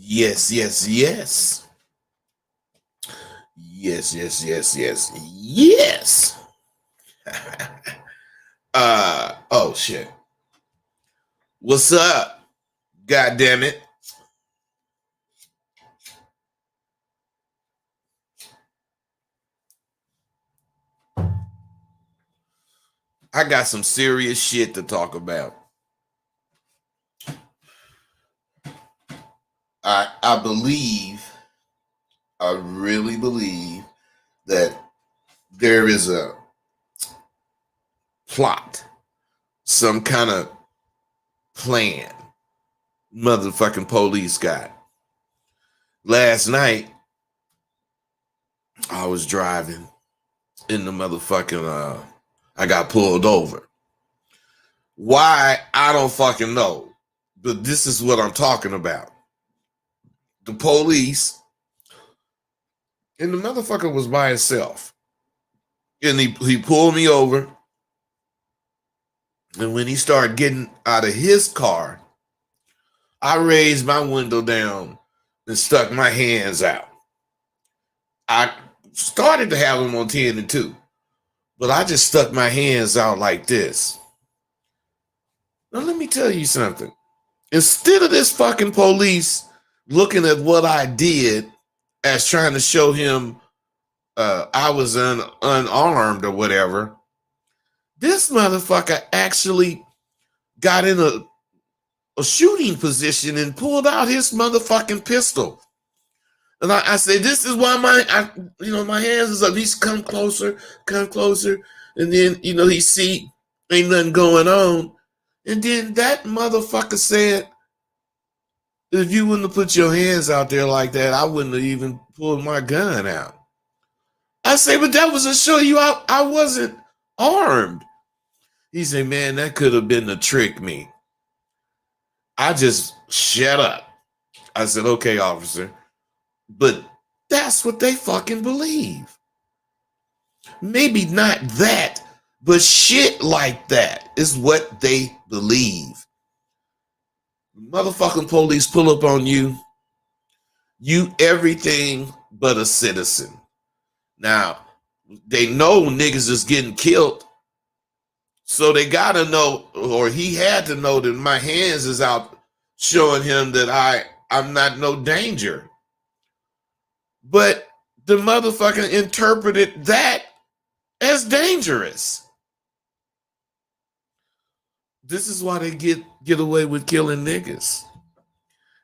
Yes, yes, yes. Yes, yes, yes, yes, yes. Oh shit. What's up? God damn it. I got some serious shit to talk about. I believe, I really believe that there is a plot, some kind of plan motherfucking police got. Last night, I was driving in the motherfucking I got pulled over. Why? I don't fucking know. But this is what I'm talking about. The police, and the motherfucker was by himself. And he pulled me over. And when he started getting out of his car, I raised my window down and stuck my hands out. I started to have them on 10 and 2, but I just stuck my hands out like this. Now, let me tell you something. Instead of this fucking police looking at what I did as trying to show him I was unarmed or whatever, this motherfucker actually got in a shooting position and pulled out his motherfucking pistol. And I said, this is why my hands is up. He's come closer. And then, he see ain't nothing going on. And then that motherfucker said, if you wouldn't have put your hands out there like that, I wouldn't have even pulled my gun out. I say, but that was to show you I wasn't armed. He said, man, that could have been to trick me. I just shut up. I said, okay, officer. But that's what they fucking believe. Maybe not that, but shit like that is what they believe. Motherfucking police pull up on you. You everything but a citizen. Now, they know niggas is getting killed. So they gotta know, or he had to know that my hands is out showing him that I'm not no danger. But the motherfucker interpreted that as dangerous. This is why they get away with killing niggas.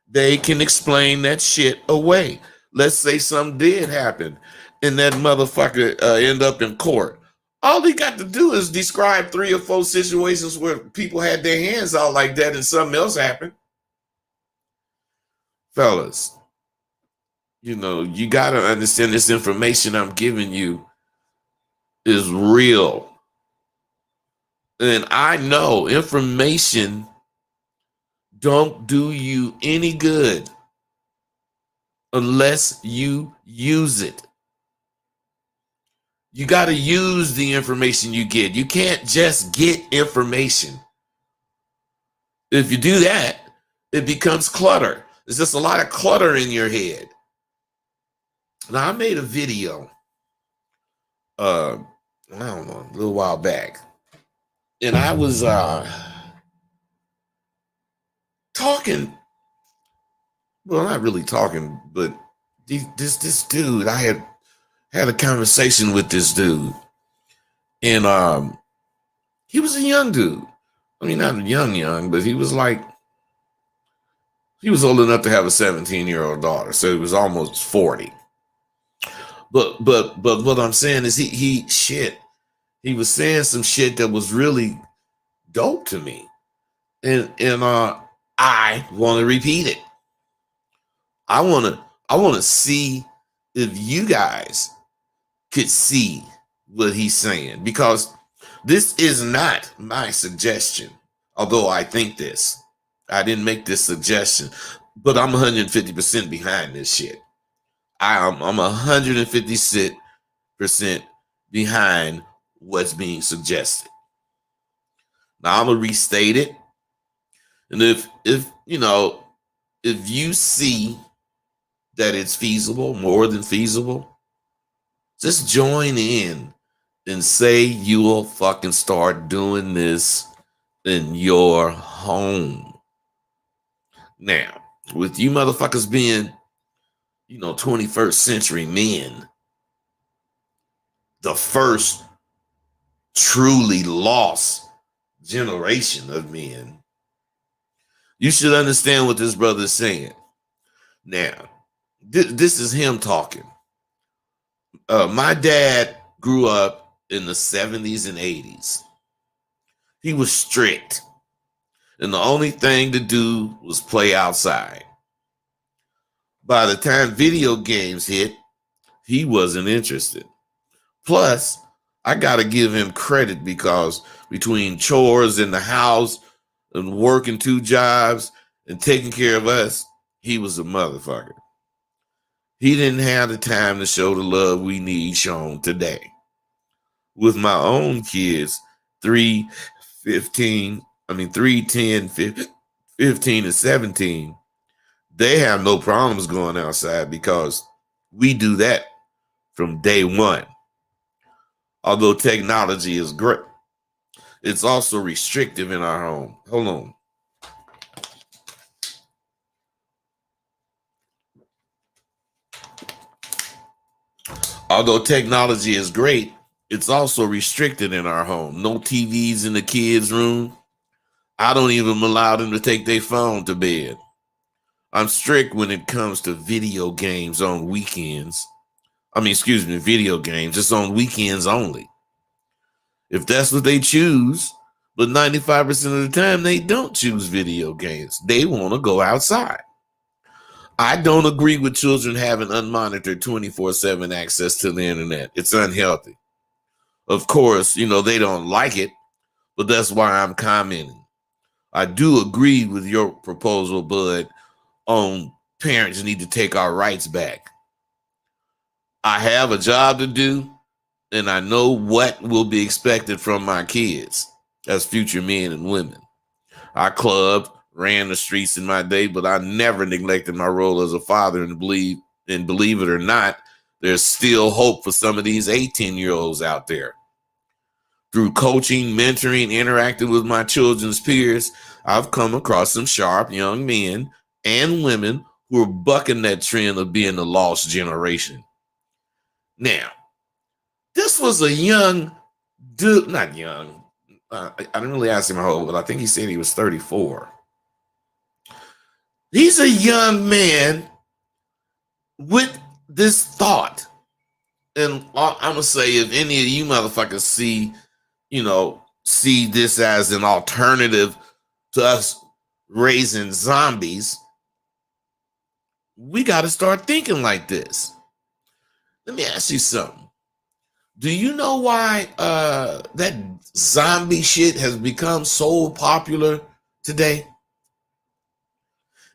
They can explain that shit away. Let's say something did happen and that motherfucker end up in court. All he got to do is describe 3 or 4 situations where people had their hands out like that and something else happened. Fellas, you got to understand this information I'm giving you is real. And I know information don't do you any good unless you use it. You got to use the information you get. You can't just get information. If you do that, it becomes clutter. There's just a lot of clutter in your head. Now, I made a video, I don't know, a little while back. And I was talking, well, not really talking, but this dude, I had a conversation with this dude. And he was a young dude. I mean, not young, but he was old enough to have a 17-year-old daughter, so he was almost 40. But what I'm saying is he was saying some shit that was really dope to me. And I want to repeat it. I want to see if you guys could see what he's saying, because this is not my suggestion. Although I think this, I didn't make this suggestion, but I'm 150% behind this shit. I'm 150% behind what's being suggested. Now I'm gonna restate it, and if if you see that it's feasible, more than feasible, just join in and say you will fucking start doing this in your home. Now, with you motherfuckers being, 21st century men, the first truly lost generation of men, you should understand what this brother is saying. Now, this is him talking. My dad grew up in the 70s and 80s. He was strict, and the only thing to do was play outside. By the time video games hit, he wasn't interested. Plus, I got to give him credit because between chores in the house and working 2 jobs and taking care of us, he was a motherfucker. He didn't have the time to show the love we need shown today. With my own kids, 3, 15, 3, 10, 15, and 17, they have no problems going outside because we do that from day one. Although technology is great, it's also restrictive in our home. Hold on. Although technology is great, it's also restricted in our home. No TVs in the kids' room. I don't even allow them to take their phone to bed. I'm strict when it comes to video games on weekends. Video games. It's on weekends only. If that's what they choose, but 95% of the time they don't choose video games. They want to go outside. I don't agree with children having unmonitored 24/7 access to the internet. It's unhealthy. Of course, they don't like it, but that's why I'm commenting. I do agree with your proposal, Bud, on parents need to take our rights back. I have a job to do, and I know what will be expected from my kids as future men and women. I clubbed, ran the streets in my day, but I never neglected my role as a father, and believe it or not, there's still hope for some of these 18-year-olds out there. Through coaching, mentoring, interacting with my children's peers, I've come across some sharp young men and women who are bucking that trend of being the lost generation. Now, this was a young dude, not young. I didn't really ask him how old, but I think he said he was 34. He's a young man with this thought. And I'm going to say, if any of you motherfuckers see this as an alternative to us raising zombies, we got to start thinking like this. Let me ask you something. Do you know why that zombie shit has become so popular today?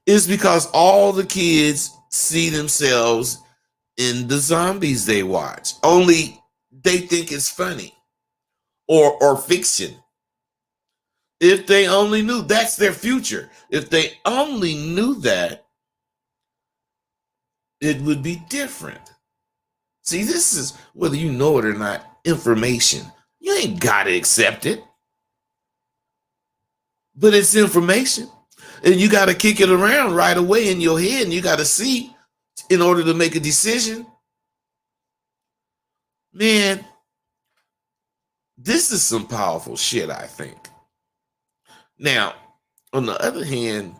It's because all the kids see themselves in the zombies they watch. Only they think it's funny or fiction. If they only knew that's their future. If they only knew that, it would be different. See, this is, whether you know it or not, information. You ain't got to accept it. But it's information. And you got to kick it around right away in your head. And you got to see in order to make a decision. Man, this is some powerful shit, I think. Now, on the other hand,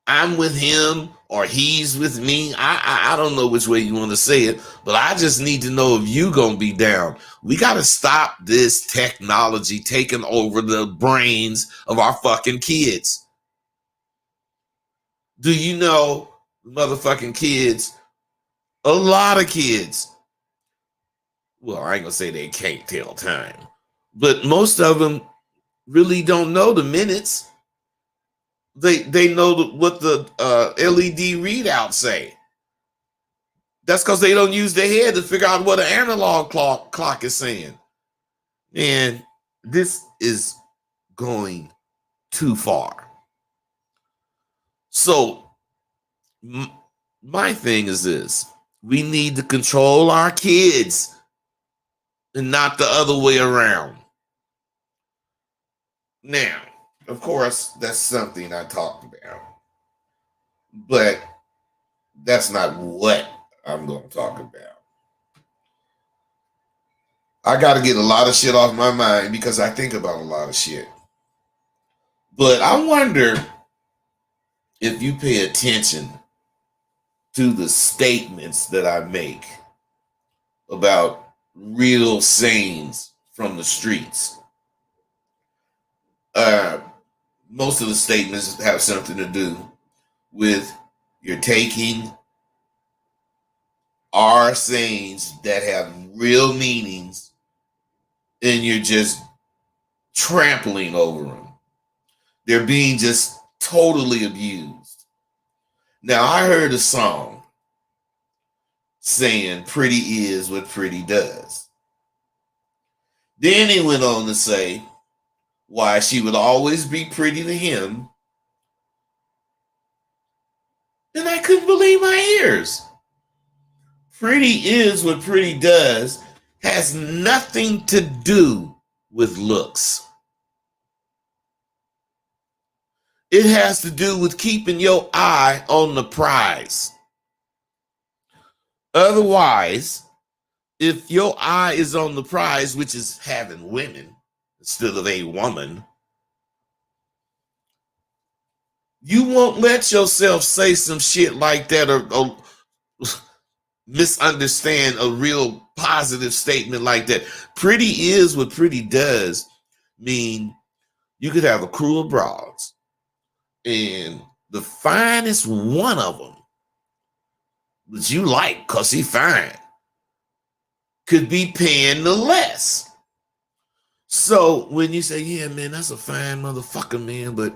I'm with him or he's with me. I don't know which way you want to say it, but I just need to know if you gonna be down. We gotta stop this technology taking over the brains of our fucking kids. Do you know, motherfucking kids, a lot of kids, well, I ain't gonna say they can't tell time, but most of them really don't know the minutes. They know what the LED readouts say. That's because they don't use their head to figure out what an analog clock is saying. And this is going too far. So my thing is this: we need to control our kids and not the other way around. Now, of course, that's something I talked about, but that's not what I'm going to talk about. I got to get a lot of shit off my mind because I think about a lot of shit. But I wonder if you pay attention to the statements that I make about real sayings from the streets. Most of the statements have something to do with you're taking our sayings that have real meanings and you're just trampling over them. They're being just totally abused. Now, I heard a song saying pretty is what pretty does. Then he went on to say why she would always be pretty to him. And I couldn't believe my ears. Pretty is what pretty does has nothing to do with looks. It has to do with keeping your eye on the prize. Otherwise, if your eye is on the prize, which is having women instead of a woman, you won't let yourself say some shit like that or misunderstand a real positive statement like that. Pretty is what pretty does mean you could have a crew of broads and the finest one of them that you like because he fine could be paying the less. So when you say, yeah, man, that's a fine motherfucker, man, but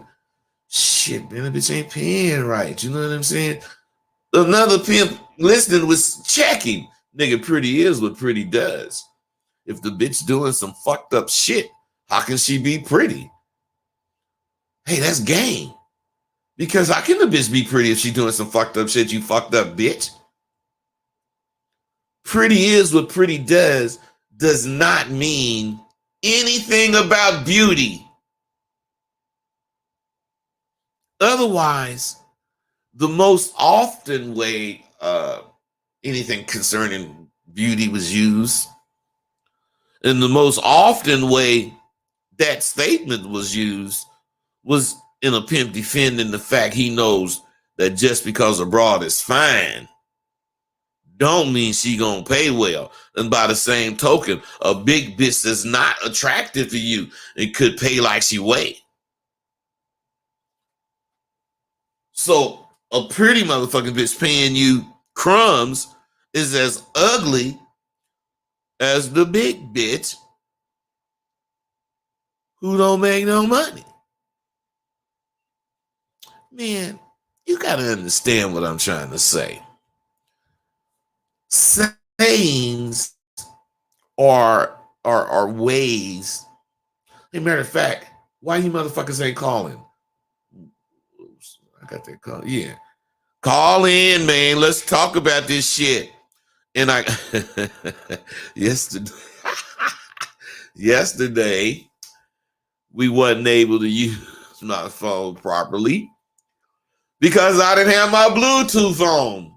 shit, man, that bitch ain't paying right. You know what I'm saying? Another pimp listening was checking. Nigga, pretty is what pretty does. If the bitch doing some fucked up shit, how can she be pretty? Hey, that's game. Because how can the bitch be pretty if she doing some fucked up shit, you fucked up bitch? Pretty is what pretty does not mean anything about beauty. Otherwise, the most often way anything concerning beauty was used, and the most often way that statement was used was in a pimp defending the fact he knows that just because a broad is fine don't mean she gonna pay well. And by the same token, a big bitch that's not attractive to you and could pay like she weigh. So a pretty motherfucking bitch paying you crumbs is as ugly as the big bitch who don't make no money. Man, you gotta understand what I'm trying to say. Sayings are ways. As a matter of fact, why you motherfuckers ain't calling? Oops, I got that call. Yeah. Call in, man. Let's talk about this shit. And I yesterday we wasn't able to use my phone properly because I didn't have my Bluetooth on.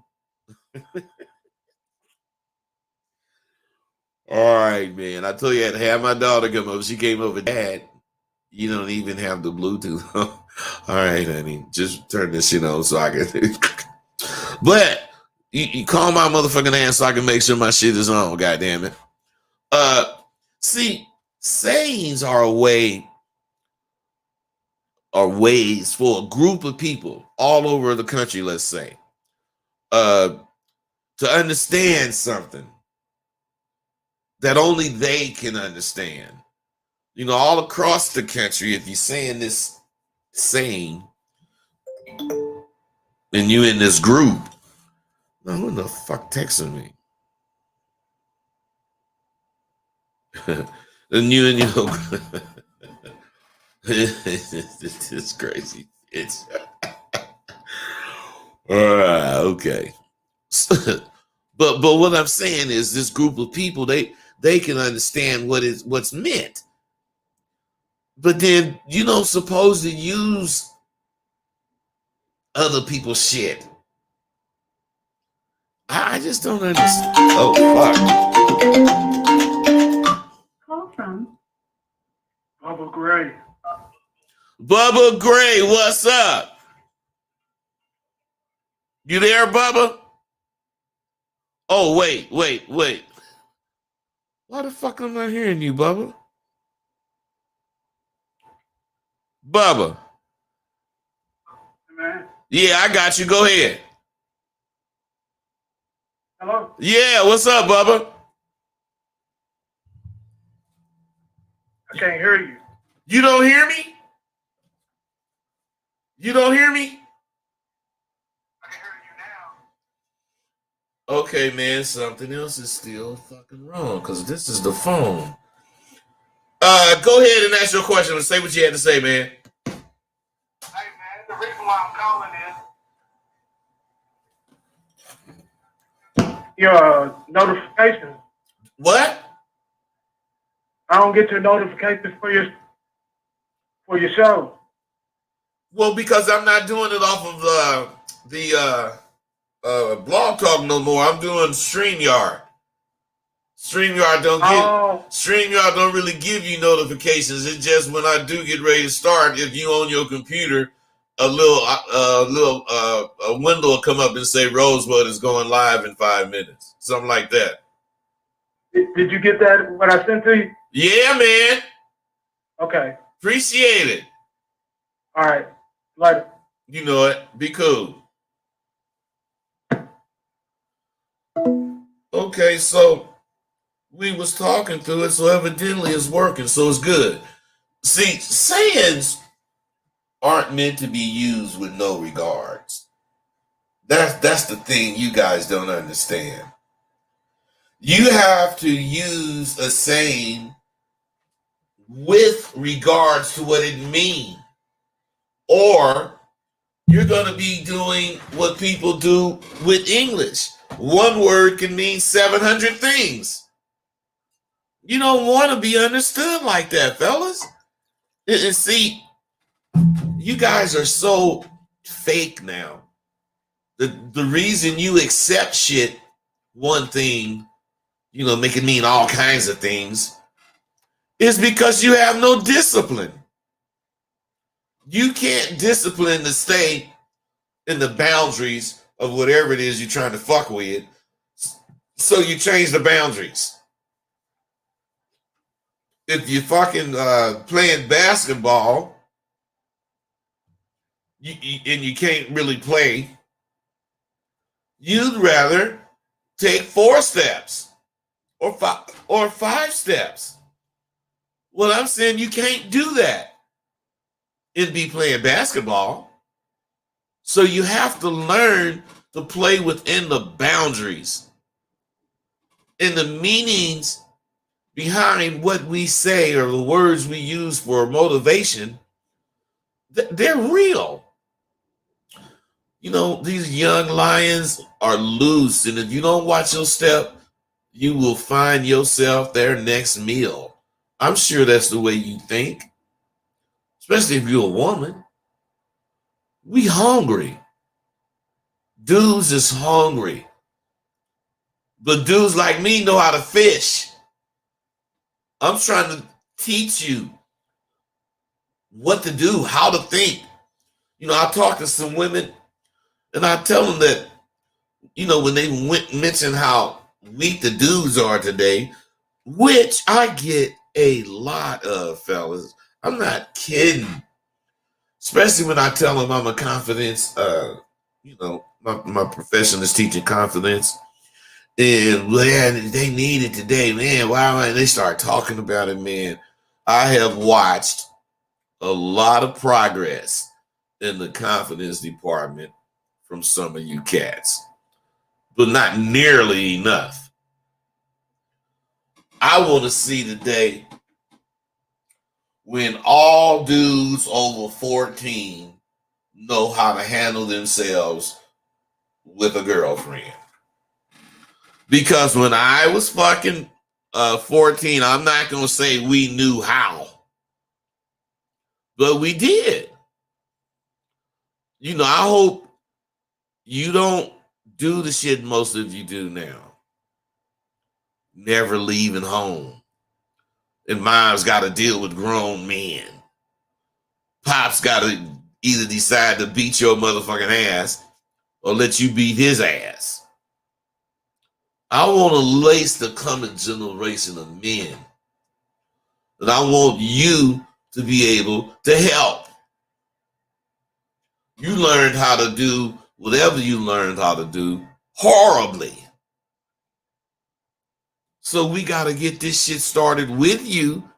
All right, man. I told you I had to have my daughter come over. She came over. Dad, you don't even have the Bluetooth on. All right, honey. Just turn this shit on so I can. But you call my motherfucking ass so I can make sure my shit is on. God damn it. See, sayings are a way or ways for a group of people all over the country, let's say, to understand something that only they can understand. all across the country, if you're saying this saying and you in this group, now who the fuck texting me? And you and it's crazy. It's okay. but what I'm saying is this group of people, they can understand what's meant. But then supposed to use other people's shit. I just don't understand. Oh fuck. Call from Bubba Gray. Bubba Gray, what's up? You there, Bubba? Oh, wait. Why the fuck am I not hearing you, Bubba? Bubba. Man. Yeah, I got you. Go ahead. Hello? Yeah, what's up, Bubba? I can't hear you. You don't hear me? You don't hear me? I can hear you now. Okay, man, something else is still fucking wrong because this is the phone. Go ahead and ask your question and say what you had to say, man. Hey, man, the reason why I'm calling is your notifications. What? I don't get your notifications for your show. Well, because I'm not doing it off of the Blog Talk no more. I'm doing StreamYard. StreamYard don't really give you notifications. It's just when I do get ready to start, if you on your computer, a window will come up and say Rosebud is going live in 5 minutes, something like that. Did you get that? What I sent to you? Yeah, man. Okay. Appreciate it. All right. Later. You know it. Be cool. Okay, so we was talking through it, so evidently it's working, so it's good. See, sayings aren't meant to be used with no regards. That's the thing you guys don't understand. You have to use a saying with regards to what it means, or you're going to be doing what people do with English. One word can mean 700 things. You don't want to be understood like that, fellas. And see, you guys are so fake now. The reason you accept shit, one thing, make it mean all kinds of things, is because you have no discipline. You can't discipline to stay in the boundaries of whatever it is you're trying to fuck with. So you change the boundaries. If you're fucking playing basketball and you can't really play, you'd rather take 4 steps or 5 steps. Well, I'm saying you can't do that and be playing basketball. So you have to learn to play within the boundaries and the meanings behind what we say or the words we use for motivation. They're real. These young lions are loose, and if you don't watch your step, you will find yourself their next meal. I'm sure that's the way you think, especially if you're a woman. We hungry. Dudes is hungry. But dudes like me know how to fish. I'm trying to teach you what to do, how to think. I talk to some women and I tell them that, when they mention how weak the dudes are today, which I get a lot of, fellas. I'm not kidding. Especially when I tell them I'm a confidence, my profession is teaching confidence. And man, they need it today, man. Wow, man, they start talking about it, man. I have watched a lot of progress in the confidence department from some of you cats, but not nearly enough. I want to see the day when all dudes over 14 know how to handle themselves with a girlfriend. Because when I was fucking 14, I'm not going to say we knew how, but we did. You know, I hope you don't do the shit most of you do now. Never leaving home. And mom's got to deal with grown men. Pop's got to either decide to beat your motherfucking ass or let you beat his ass. I want to lace the coming generation of men. And I want you to be able to help. You learned how to do whatever you learned how to do horribly. So we got to get this shit started with you,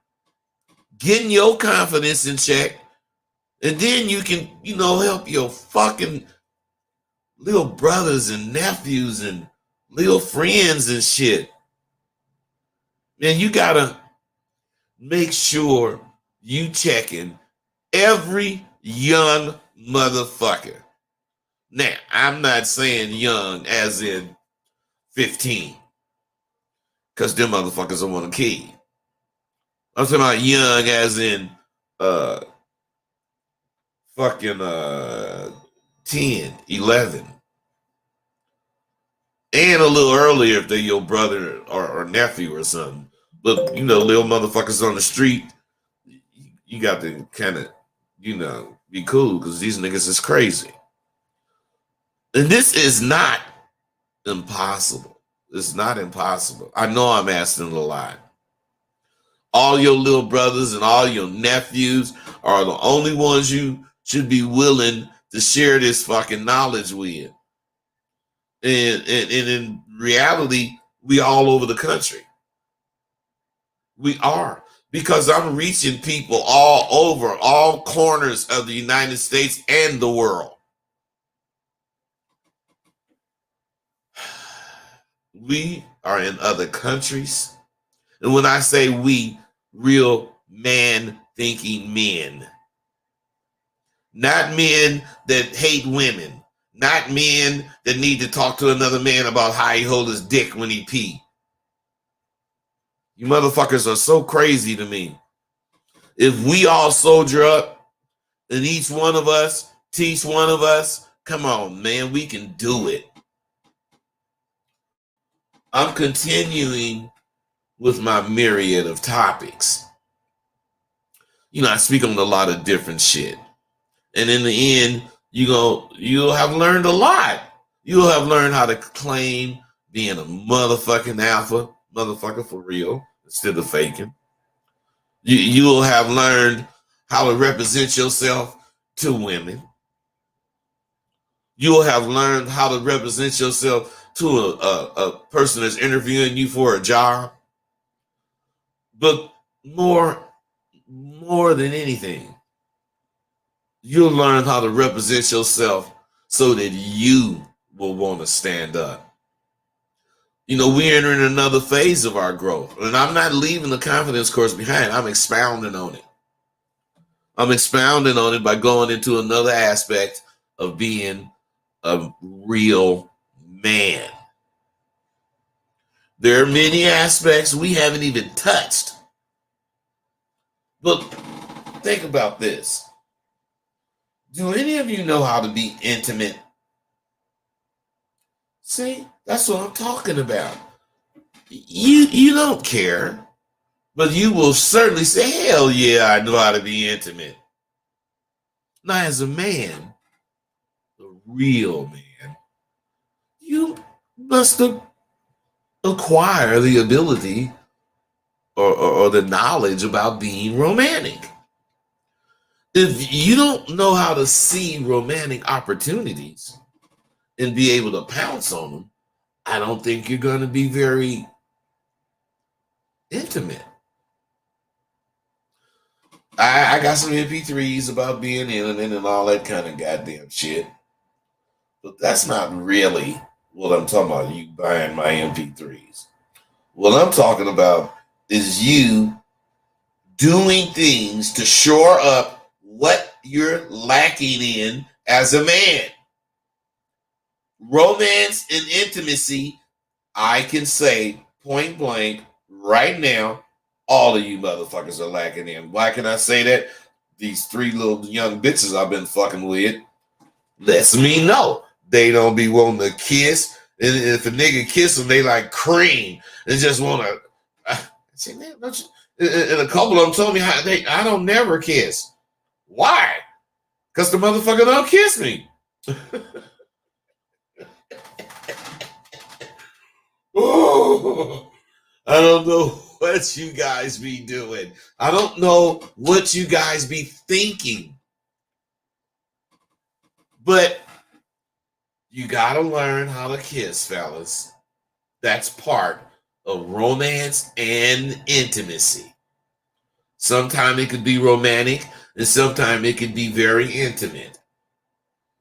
getting your confidence in check, and then you can, help your fucking little brothers and nephews and little friends and shit. Man, you got to make sure you checking every young motherfucker. Now, I'm not saying young as in 15, because them motherfuckers don't want to kill you. I'm talking about young as in fucking 10, 11. And a little earlier if they're your brother or nephew or something. But, little motherfuckers on the street, you got to kind of, be cool because these niggas is crazy. And this is not impossible. It's not impossible. I know I'm asking a lot. All your little brothers and all your nephews are the only ones you should be willing to share this fucking knowledge with. And in reality, we all over the country. We are. Because I'm reaching people all over, all corners of the United States and the world. We are in other countries. And when I say we, real man-thinking men. Not men that hate women. Not men that need to talk to another man about how he hold his dick when he pee. You motherfuckers are so crazy to me. If we all soldier up and each one of us teach one of us, come on, man, we can do it. I'm continuing with my myriad of topics. I speak on a lot of different shit. And in the end, you'll have learned a lot. You'll have learned how to claim being a motherfucking alpha, motherfucker for real, instead of faking. You'll have learned how to represent yourself to women. You'll have learned how to represent yourself to a person that's interviewing you for a job. But more than anything, you'll learn how to represent yourself so that you will want to stand up. We're entering another phase of our growth. And I'm not leaving the confidence course behind. I'm expounding on it. I'm expounding on it by going into another aspect of being a real man. There are many aspects we haven't even touched. But think about this. Do any of you know how to be intimate? See, that's what I'm talking about. You don't care, but you will certainly say, hell yeah, I know how to be intimate. Now, as a man, the real man, you must acquire the ability or the knowledge about being romantic. If you don't know how to see romantic opportunities and be able to pounce on them, I don't think you're going to be very intimate. I got some MP3s about being in and all that kind of goddamn shit. But that's not really what I'm talking about. You buying my MP3s. What I'm talking about is you doing things to shore up what you're lacking in as a man. Romance and intimacy, I can say point blank right now, all of you motherfuckers are lacking in. Why can I say that? These three little young bitches I've been fucking with lets me know they don't be wanting to kiss. And if a nigga kiss them, they like cream. They just want to. I say, man, don't you? And a couple of them told me I don't never kiss. Why? Because the motherfucker don't kiss me. Oh, I don't know what you guys be doing. I don't know what you guys be thinking. But you gotta learn how to kiss, fellas. That's part of romance and intimacy. Sometimes it could be romantic, and sometimes it could be very intimate.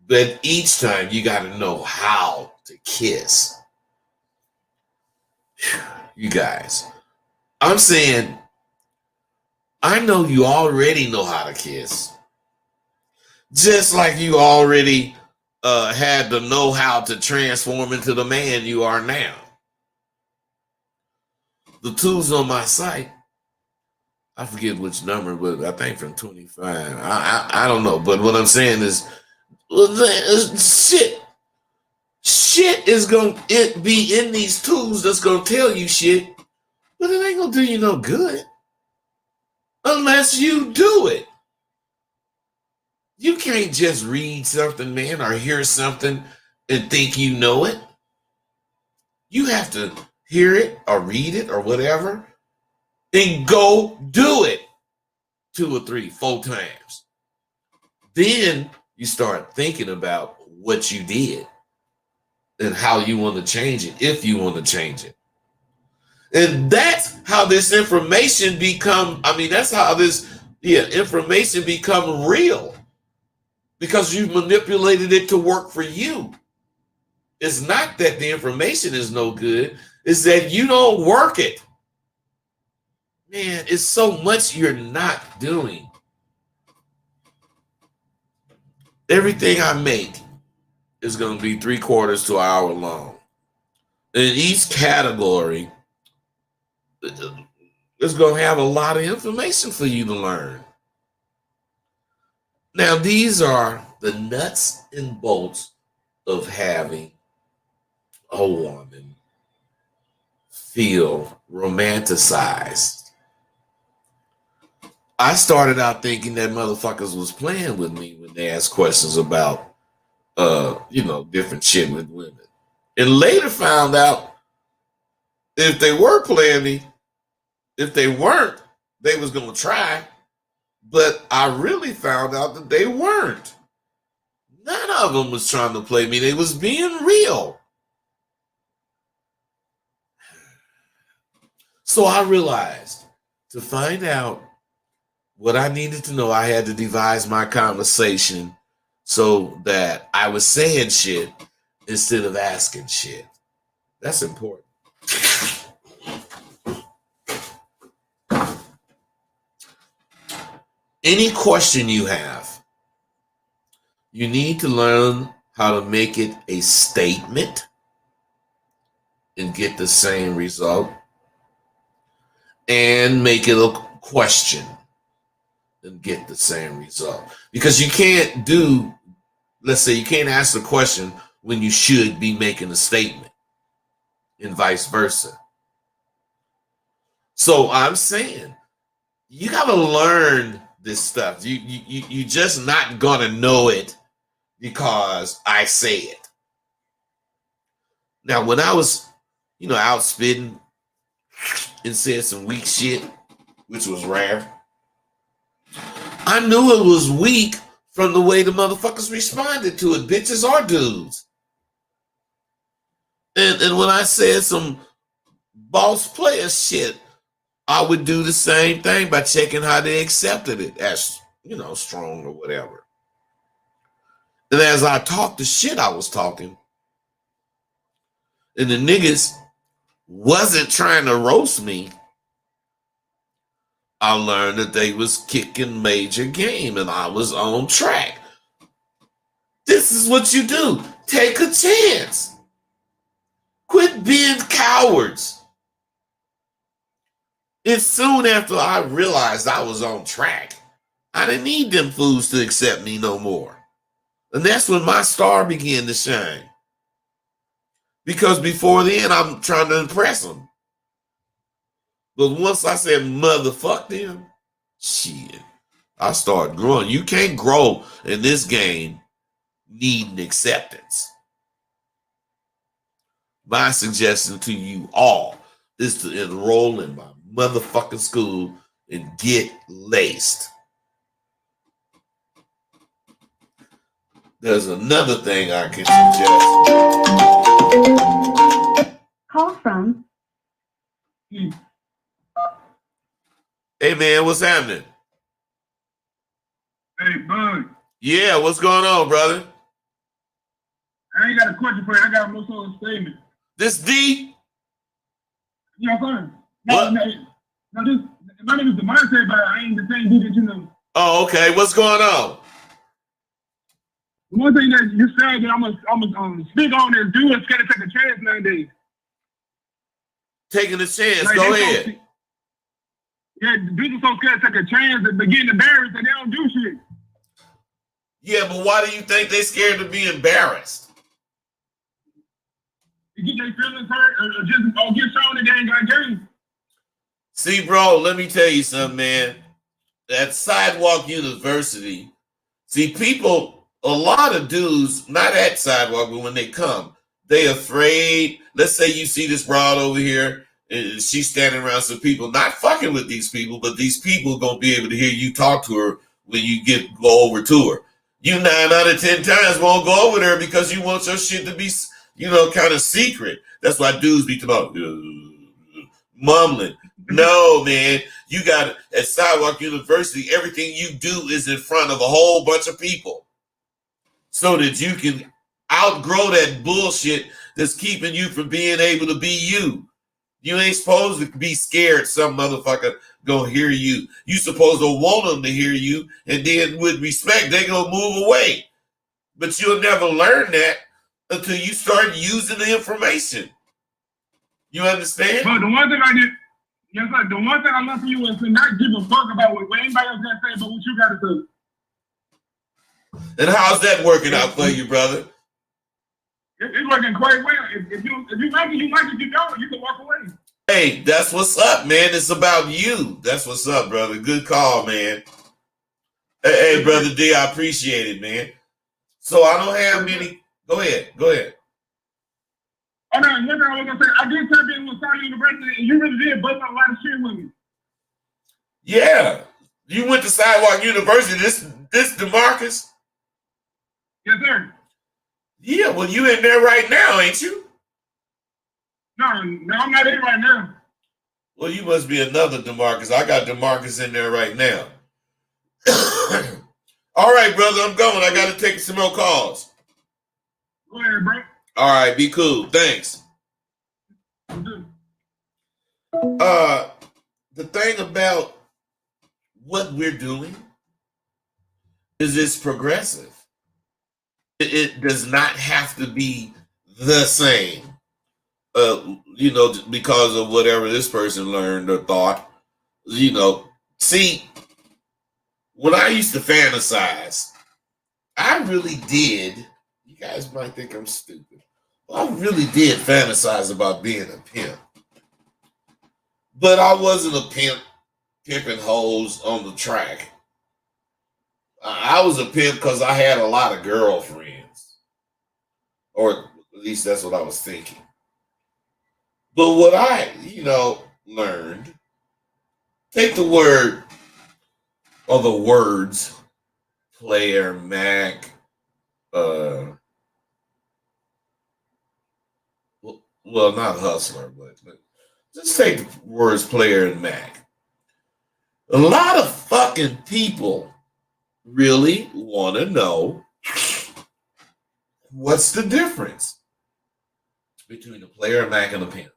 But each time you gotta know how to kiss. You guys, I'm saying, I know you already know how to kiss. Just like you already had the know-how to transform into the man you are now. The tools on my site, I forget which number, but I think from 25. I don't know, but what I'm saying is, shit is gonna be in these tools that's gonna tell you shit, but it ain't gonna do you no good unless you do it. You can't just read something, man, or hear something and think you know it. You have to hear it or read it or whatever and go do it 2 or 3, 4 times. Then you start thinking about what you did and how you want to change it, if you want to change it. And that's how this information that's how this information become real. Because you've manipulated it to work for you. It's not that the information is no good, it's that you don't work it. Man, it's so much you're not doing. Everything I make is going to be 3/4 to an hour long. And each category is going to have a lot of information for you to learn. Now, these are the nuts and bolts of having a woman feel romanticized. I started out thinking that motherfuckers was playing with me when they asked questions about, different shit with women. And later found out if they were playing me, if they weren't, they was going to try. But I really found out that they weren't. None of them was trying to play me. They was being real. So I realized to find out what I needed to know, I had to devise my conversation so that I was saying shit instead of asking shit. That's important. Any question you have, you need to learn how to make it a statement and get the same result, and make it a question and get the same result. Because you can't let's say you can't ask a question when you should be making a statement, and vice versa. So I'm saying you gotta learn this stuff. You just not gonna know it because I say it. Now, when I was, out spitting and said some weak shit, which was rare, I knew it was weak from the way the motherfuckers responded to it, bitches or dudes. And when I said some boss player shit, I would do the same thing by checking how they accepted it as, strong or whatever. And as I talked the shit I was talking, and the niggas wasn't trying to roast me, I learned that they was kicking major game and I was on track. This is what you do. Take a chance. Quit being cowards. And soon after I realized I was on track, I didn't need them fools to accept me no more. And that's when my star began to shine. Because before then, I'm trying to impress them. But once I said, motherfuck them, shit, I started growing. You can't grow in this game needing acceptance. My suggestion to you all is to enroll in my motherfucking school and get laced. There's another thing I can suggest. Call from. Hey man, what's happening? Hey, Bud. Yeah, what's going on, brother? I ain't got a question for you. I got a more sort of statement. This D? Yeah, sir. What? No, my name is the mindset, but I ain't the same dude that you know. Oh, okay. What's going on? One thing that you said that I'm gonna speak on is dudes scared to take a chance nowadays. Taking a chance. Like, Go ahead. Yeah, dudes are so scared to take a chance and they get embarrassed and they don't do shit. Yeah, but why do you think they're scared to be embarrassed? To get their feelings hurt or get shown that they ain't got game. See, bro, let me tell you something, man. At Sidewalk University, see, people, a lot of dudes, not at Sidewalk, but when they come, they afraid. Let's say you see this broad over here, and she's standing around some people, not fucking with these people, but these people gonna be able to hear you talk to her when you go over to her. You 9 out of 10 times won't go over there because you want your shit to be, kind of secret. That's why dudes be talking about mumbling. No, man, you got at Sidewalk University, everything you do is in front of a whole bunch of people so that you can outgrow that bullshit that's keeping you from being able to be you. You ain't supposed to be scared some motherfucker gonna hear you. You supposed to want them to hear you, and then with respect, they gonna move away. But you'll never learn that until you start using the information. You understand? But the one thing I did, yes, sir, the one thing I love from you is to not give a fuck about what anybody else got to say, but what you got to say. And how's that working out for you, brother? It's working quite well. If you like it, you like it. You don't, you can walk away. Hey, that's what's up, man. It's about you. That's what's up, brother. Good call, man. Hey, brother D, I appreciate it, man. So I don't have many. Go ahead. Oh no, one thing I was gonna say, I did tap in with South University, and you really did bust out a lot of shit with me. Yeah, you went to Sidewalk University. This DeMarcus. Yes, sir. Yeah, well, you in there right now, ain't you? No, I'm not in right now. Well, you must be another DeMarcus. I got DeMarcus in there right now. All right, brother, I'm going. I got to take some more calls. Go ahead, bro. All right, be cool. Thanks. The thing about what we're doing is it's progressive. It does not have to be the same. Because of whatever this person learned or thought. See, when I used to fantasize, I really did. You guys might think I'm stupid. I really did fantasize about being a pimp. But I wasn't a pimp pimping hoes on the track. I was a pimp because I had a lot of girlfriends. Or at least that's what I was thinking. But what I, learned, take the word or the words player, Mac, well, not hustler, but just take the words player and Mac. A lot of fucking people really want to know what's the difference between a player, a Mac, and a pimp.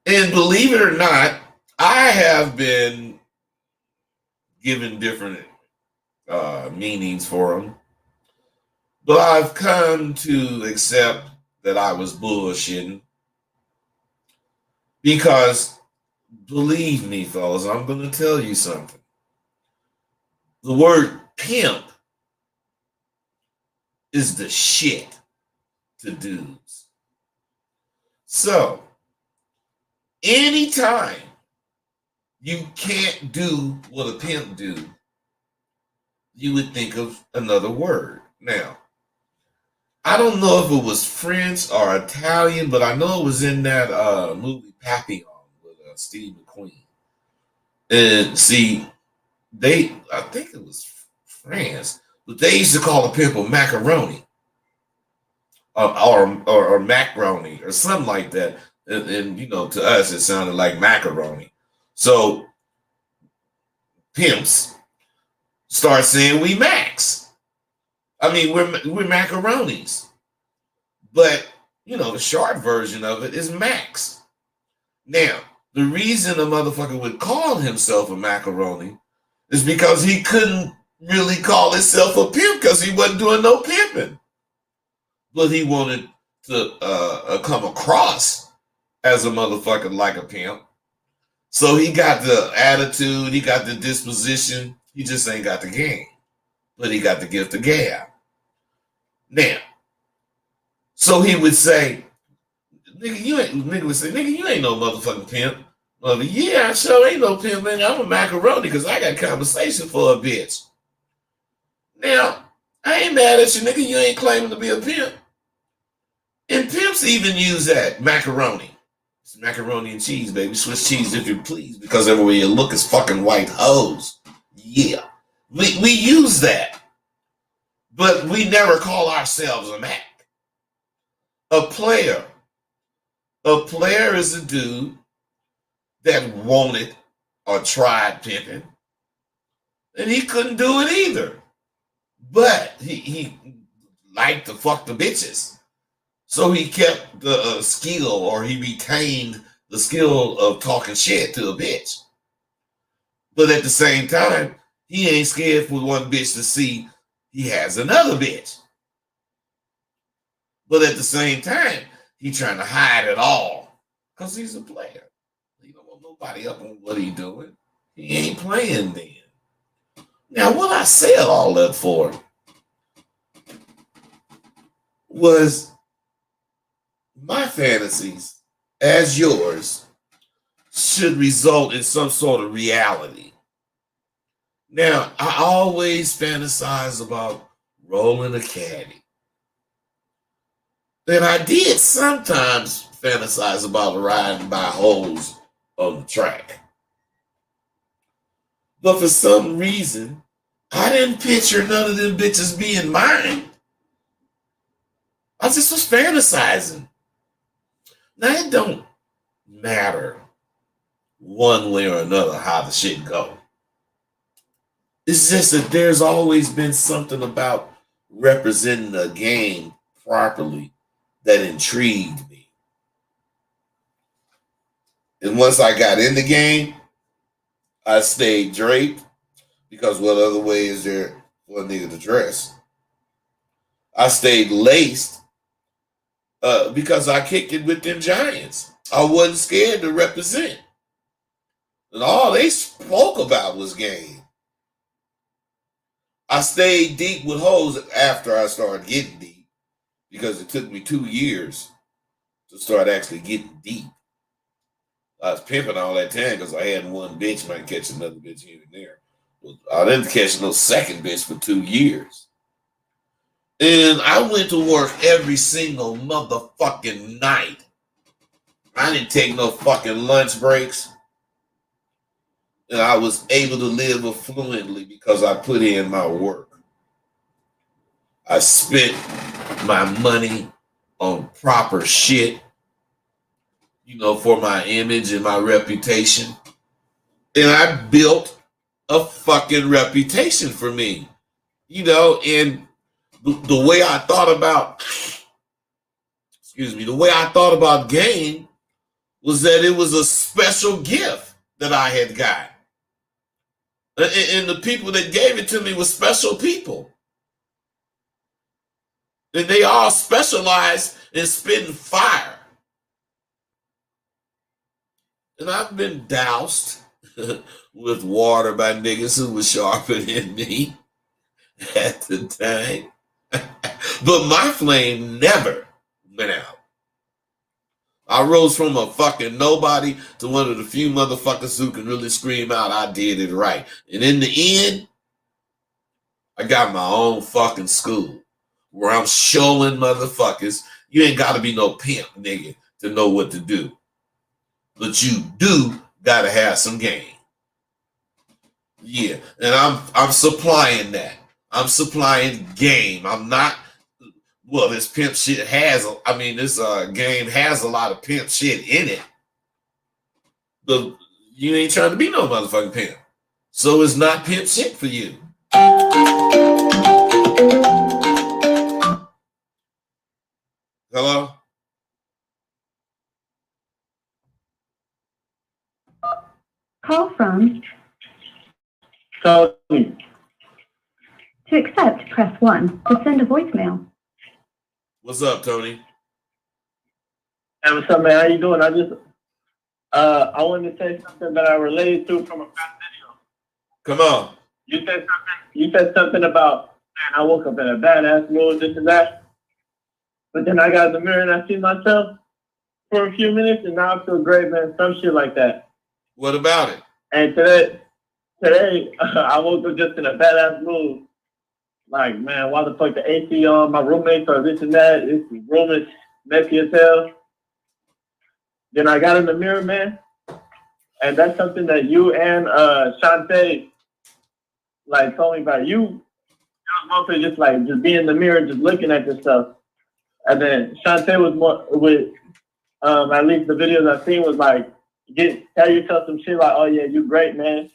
And believe it or not, I have been given different meanings for them, but I've come to accept that I was bullshitting because, believe me, fellas, I'm going to tell you something. The word pimp is the shit to dudes. So, anytime you can't do what a pimp do, you would think of another word. Now, I don't know if it was French or Italian, but I know it was in that movie Papillon with Steve McQueen. And see, I think it was France, but they used to call a pimp a macaroni or macaroni or something like that. And you know, to us, it sounded like macaroni. So pimps start saying we macs. I mean, we're macaronis. But, you know, the short version of it is Max. Now, the reason a motherfucker would call himself a macaroni is because he couldn't really call himself a pimp because he wasn't doing no pimping. But he wanted to come across as a motherfucker like a pimp. So he got the attitude, he got the disposition, he just ain't got the game. But he got the gift of gab. Now, so he would say, nigga would say, nigga, you ain't no motherfucking pimp. Yeah, I sure ain't no pimp, man. I'm a macaroni because I got conversation for a bitch. Now, I ain't mad at you, nigga. You ain't claiming to be a pimp. And pimps even use that macaroni. It's macaroni and cheese, baby. Swiss cheese if you please, because everywhere you look is fucking white hoes. Yeah. We use that. But we never call ourselves a Mac. A player is a dude that wanted or tried pimping, and he couldn't do it either. But he liked to fuck the bitches. So he kept the skill, or he retained the skill of talking shit to a bitch. But at the same time, he ain't scared for one bitch to see he has another bitch. But at the same time, he trying to hide it all because he's a player. He don't want nobody up on what he doing. He ain't playing then. Now, what I said all that for was my fantasies, as yours, should result in some sort of reality. Now, I always fantasize about rolling a caddy. And I did sometimes fantasize about riding by holes on the track. But for some reason, I didn't picture none of them bitches being mine. I just was fantasizing. Now, it don't matter one way or another how the shit go. It's just that there's always been something about representing a game properly that intrigued me. And once I got in the game, I stayed draped because what other way is there for a nigga to dress? I stayed laced because I kicked it with them giants. I wasn't scared to represent. And all they spoke about was game. I stayed deep with hoes after I started getting deep because it took me 2 years to start actually getting deep. I was pimping all that time because I had one bitch, might catch another bitch here and there. But I didn't catch no second bitch for 2 years. And I went to work every single motherfucking night. I didn't take no fucking lunch breaks. And I was able to live affluently because I put in my work. I spent my money on proper shit, you know, for my image and my reputation. And I built a fucking reputation for me, and the way I thought about, the way I thought about game was that it was a special gift that I had got. And the people that gave it to me were special people. And they all specialize in spitting fire. And I've been doused with water by niggas who were sharper than me at the time. But my flame never went out. I rose from a fucking nobody to one of the few motherfuckers who can really scream out, I did it right. And in the end, I got my own fucking school where I'm showing motherfuckers you ain't got to be no pimp, nigga, to know what to do. But you do got to have some game. Yeah, and I'm supplying that. I'm supplying game. I'm not. Well, this pimp shit this game has a lot of pimp shit in it. But you ain't trying to be no motherfucking pimp. So it's not pimp shit for you. Hello? Call from. So, To accept, press 1. To send a voicemail. What's up, Tony? hey, what's up, man? How you doing? I wanted to say something that I related to from a past video. Come on. You said something about, man, I woke up in a badass mood, this and that. But then I got in the mirror and I see myself for a few minutes, and now I feel great, man. Some shit like that. What about it? And today, I woke up just in a badass mood. Like, man, why the fuck the AC on? My roommates are this and that. This room is messy as hell. Then I got in the mirror, man, and that's something that you and Shantae like told me about. You mostly just be in the mirror, just looking at this stuff. And then Shantae was more with at least the videos I've seen was like tell yourself some shit like, oh yeah, you great, man.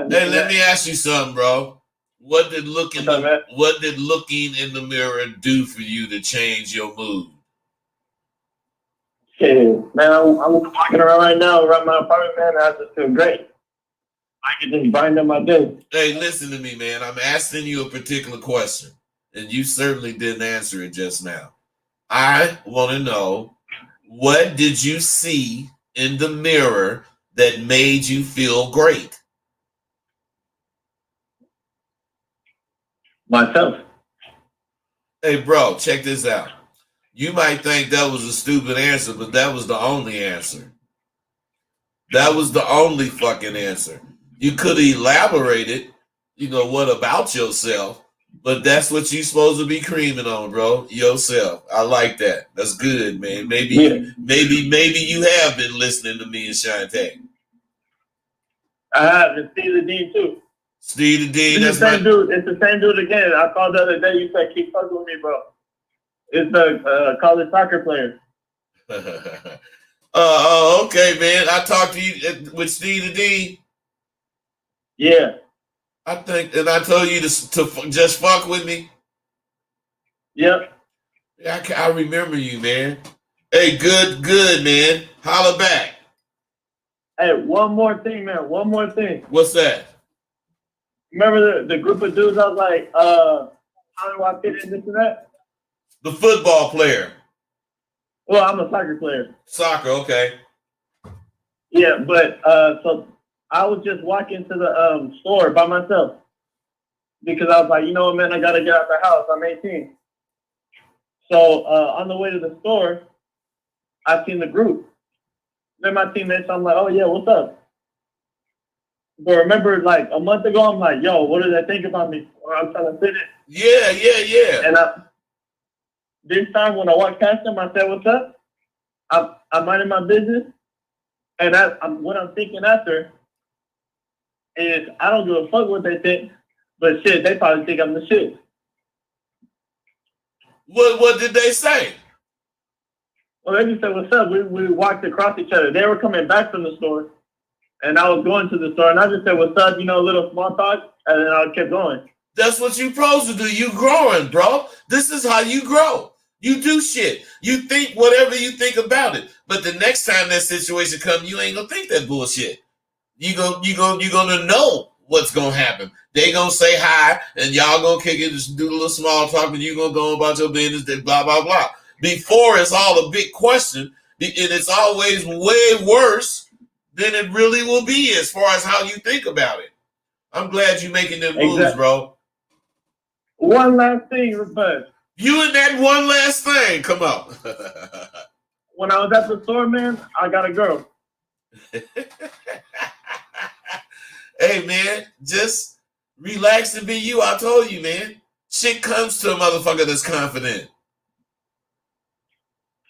Hey, let me ask you something, bro. What did looking in the mirror do for you to change your mood? Shit, man, I'm walking around right now around my apartment, man, and I just feel great. I can just bind up my day. Hey, listen to me, man. I'm asking you a particular question, and you certainly didn't answer it just now. I want to know, what did you see in the mirror that made you feel great? Myself. Hey, bro, check this out. You might think that was a stupid answer, but that was the only answer. That was the only fucking answer. You could have elaborated, what about yourself, but that's what you're supposed to be creaming on, bro. Yourself. I like that. That's good, man. Maybe you have been listening to me and Shantae. I have, and Steve the Dean too. Steve the Dean, it's the same dude. It's the same dude again. I called the other day. You said, keep fucking with me, bro. It's the college soccer player. Okay, man. I talked to you with Steve the Dean. Yeah. I think, and I told you to just fuck with me. Yep. Yeah, I remember you, man. Hey, good, man. Holla back. Hey, one more thing, man. One more thing. What's that? Remember the group of dudes I was like, how do I fit in this and that? The football player. Well, I'm a soccer player. Soccer, okay. Yeah, but so I was just walking to the store by myself because I was like, you know what, man, I gotta get out the house. I'm 18. So on the way to the store, I seen the group. They're my teammates. I'm like, oh yeah, what's up? But remember, like a month ago, I'm like, yo, what do they think about me? Or I'm trying to fit it. Yeah. And this time when I walked past them, I said, what's up? I'm minding my business. And what I'm thinking after is I don't give a fuck what they think, but shit, they probably think I'm the shit. What did they say? Well, they just said, what's up? We walked across each other. They were coming back from the store. And I was going to the store, and I just said, "What's up?" You know, a little small talk, and then I kept going. That's what you supposed to do. You growing, bro. This is how you grow. You do shit. You think whatever you think about it. But the next time that situation comes, you ain't gonna think that bullshit. You're gonna know what's gonna happen. They gonna say hi, and y'all gonna kick it, just do a little small talk, and you gonna go about your business, blah blah blah. Before it's all a big question, and it's always way worse than it really will be as far as how you think about it. I'm glad you're making them moves, bro. One last thing, Rufus. You and that one last thing. Come on. When I was at the store, man, I got a girl. Hey, man, just relax and be you. I told you, man. Shit comes to a motherfucker that's confident.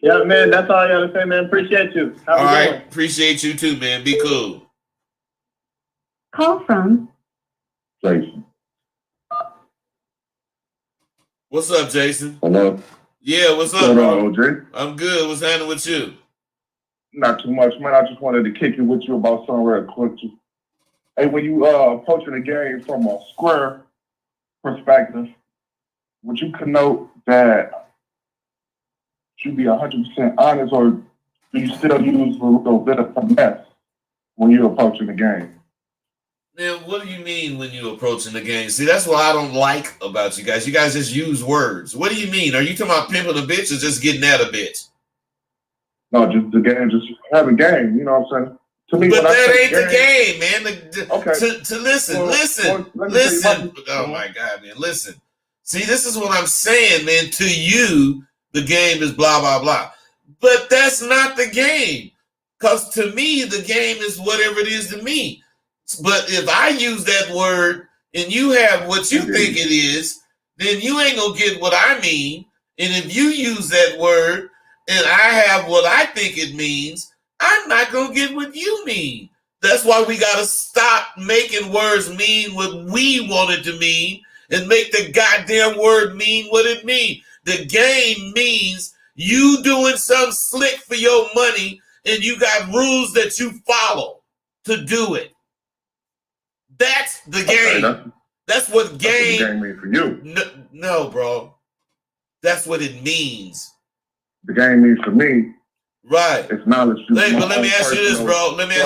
Yeah, man, that's all I gotta say, man. Appreciate you. Have all a right, good one. appreciate you too, man. Be cool. Call from Jason. What's up, Jason? Hello. Yeah, what's up, What's bro? on, OJ? I'm good. What's happening with you? Not too much, man. I just wanted to kick it with you about something real quick. Hey, when you approaching the game from a square perspective, would you connote that you be 100% honest, or do you still use a little bit of finesse when you're approaching the game? Man, what do you mean when you approaching the game? See, that's what I don't like about you guys. You guys just use words. What do you mean? Are you talking about pimping a bitch or just getting at a bitch? No, just the game, just have a game. You know what I'm saying? To me, but when that I ain't the game, man. Okay. To listen, listen. listen. Oh my God, man, listen. See, this is what I'm saying, man. To you, the game is blah blah blah, but that's not the game. Because to me, the game is whatever it is to me. But if I use that word and you have what you think it is, then you ain't gonna get what I mean. And if you use that word and I have what I think it means, I'm not gonna get what you mean. That's why we gotta stop making words mean what we want it to mean and make the goddamn word mean what it means. The game means you doing something slick for your money and you got rules that you follow to do it. That's the game. Okay, that's what game. That's what the game means for you. No, bro. That's what it means. The game means for me. Right. It's knowledge. But let me ask you this, bro. Let me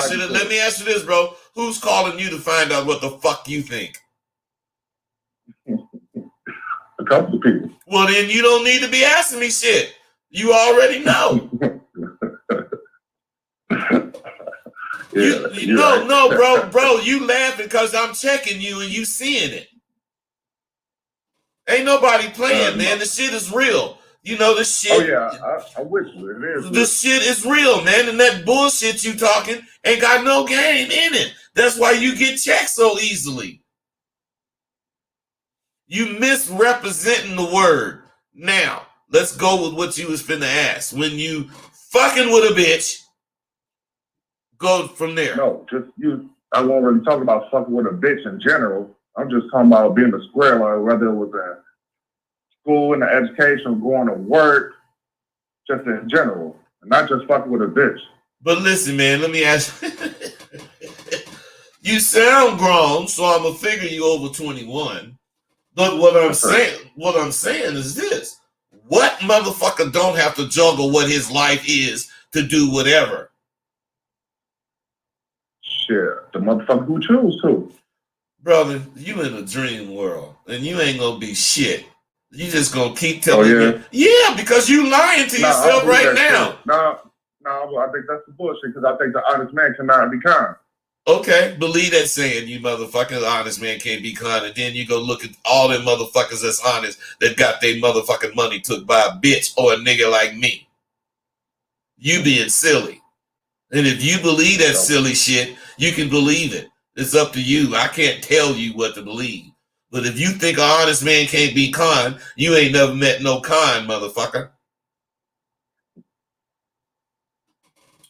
ask you this, bro. Who's calling you to find out what the fuck you think? A couple of people. Well, then you don't need to be asking me shit. You already know. Bro, you laughing because I'm checking you and you seeing it. Ain't nobody playing, man. The shit is real. You know, the shit. Oh, yeah, I wish it is. The shit is real, man. And that bullshit you talking ain't got no game in it. That's why you get checked so easily. You misrepresenting the word. Now, let's go with what you was finna ask. When you fucking with a bitch, go from there. No, just you. I won't really talk about fucking with a bitch in general. I'm just talking about being a square, like whether it was in school, in the education, going to work, just in general, and not just fucking with a bitch. But listen, man, let me ask you. You sound grown, so I'm gonna figure you over 21. But what I'm saying is this: what motherfucker don't have to juggle what his life is to do whatever? Shit, the motherfucker who choose to. Brother, you in a dream world, and you ain't gonna be shit. You just gonna keep telling me, yeah, because you lying to yourself right now. No, I think that's the bullshit, because I think the honest man cannot be kind. Okay, believe that saying, you motherfucking honest man can't be kind, and then you go look at all them motherfuckers that's honest that got their motherfucking money took by a bitch or a nigga like me. You being silly. And if you believe that silly shit, you can believe it. It's up to you. I can't tell you what to believe. But if you think an honest man can't be kind, you ain't never met no kind, motherfucker.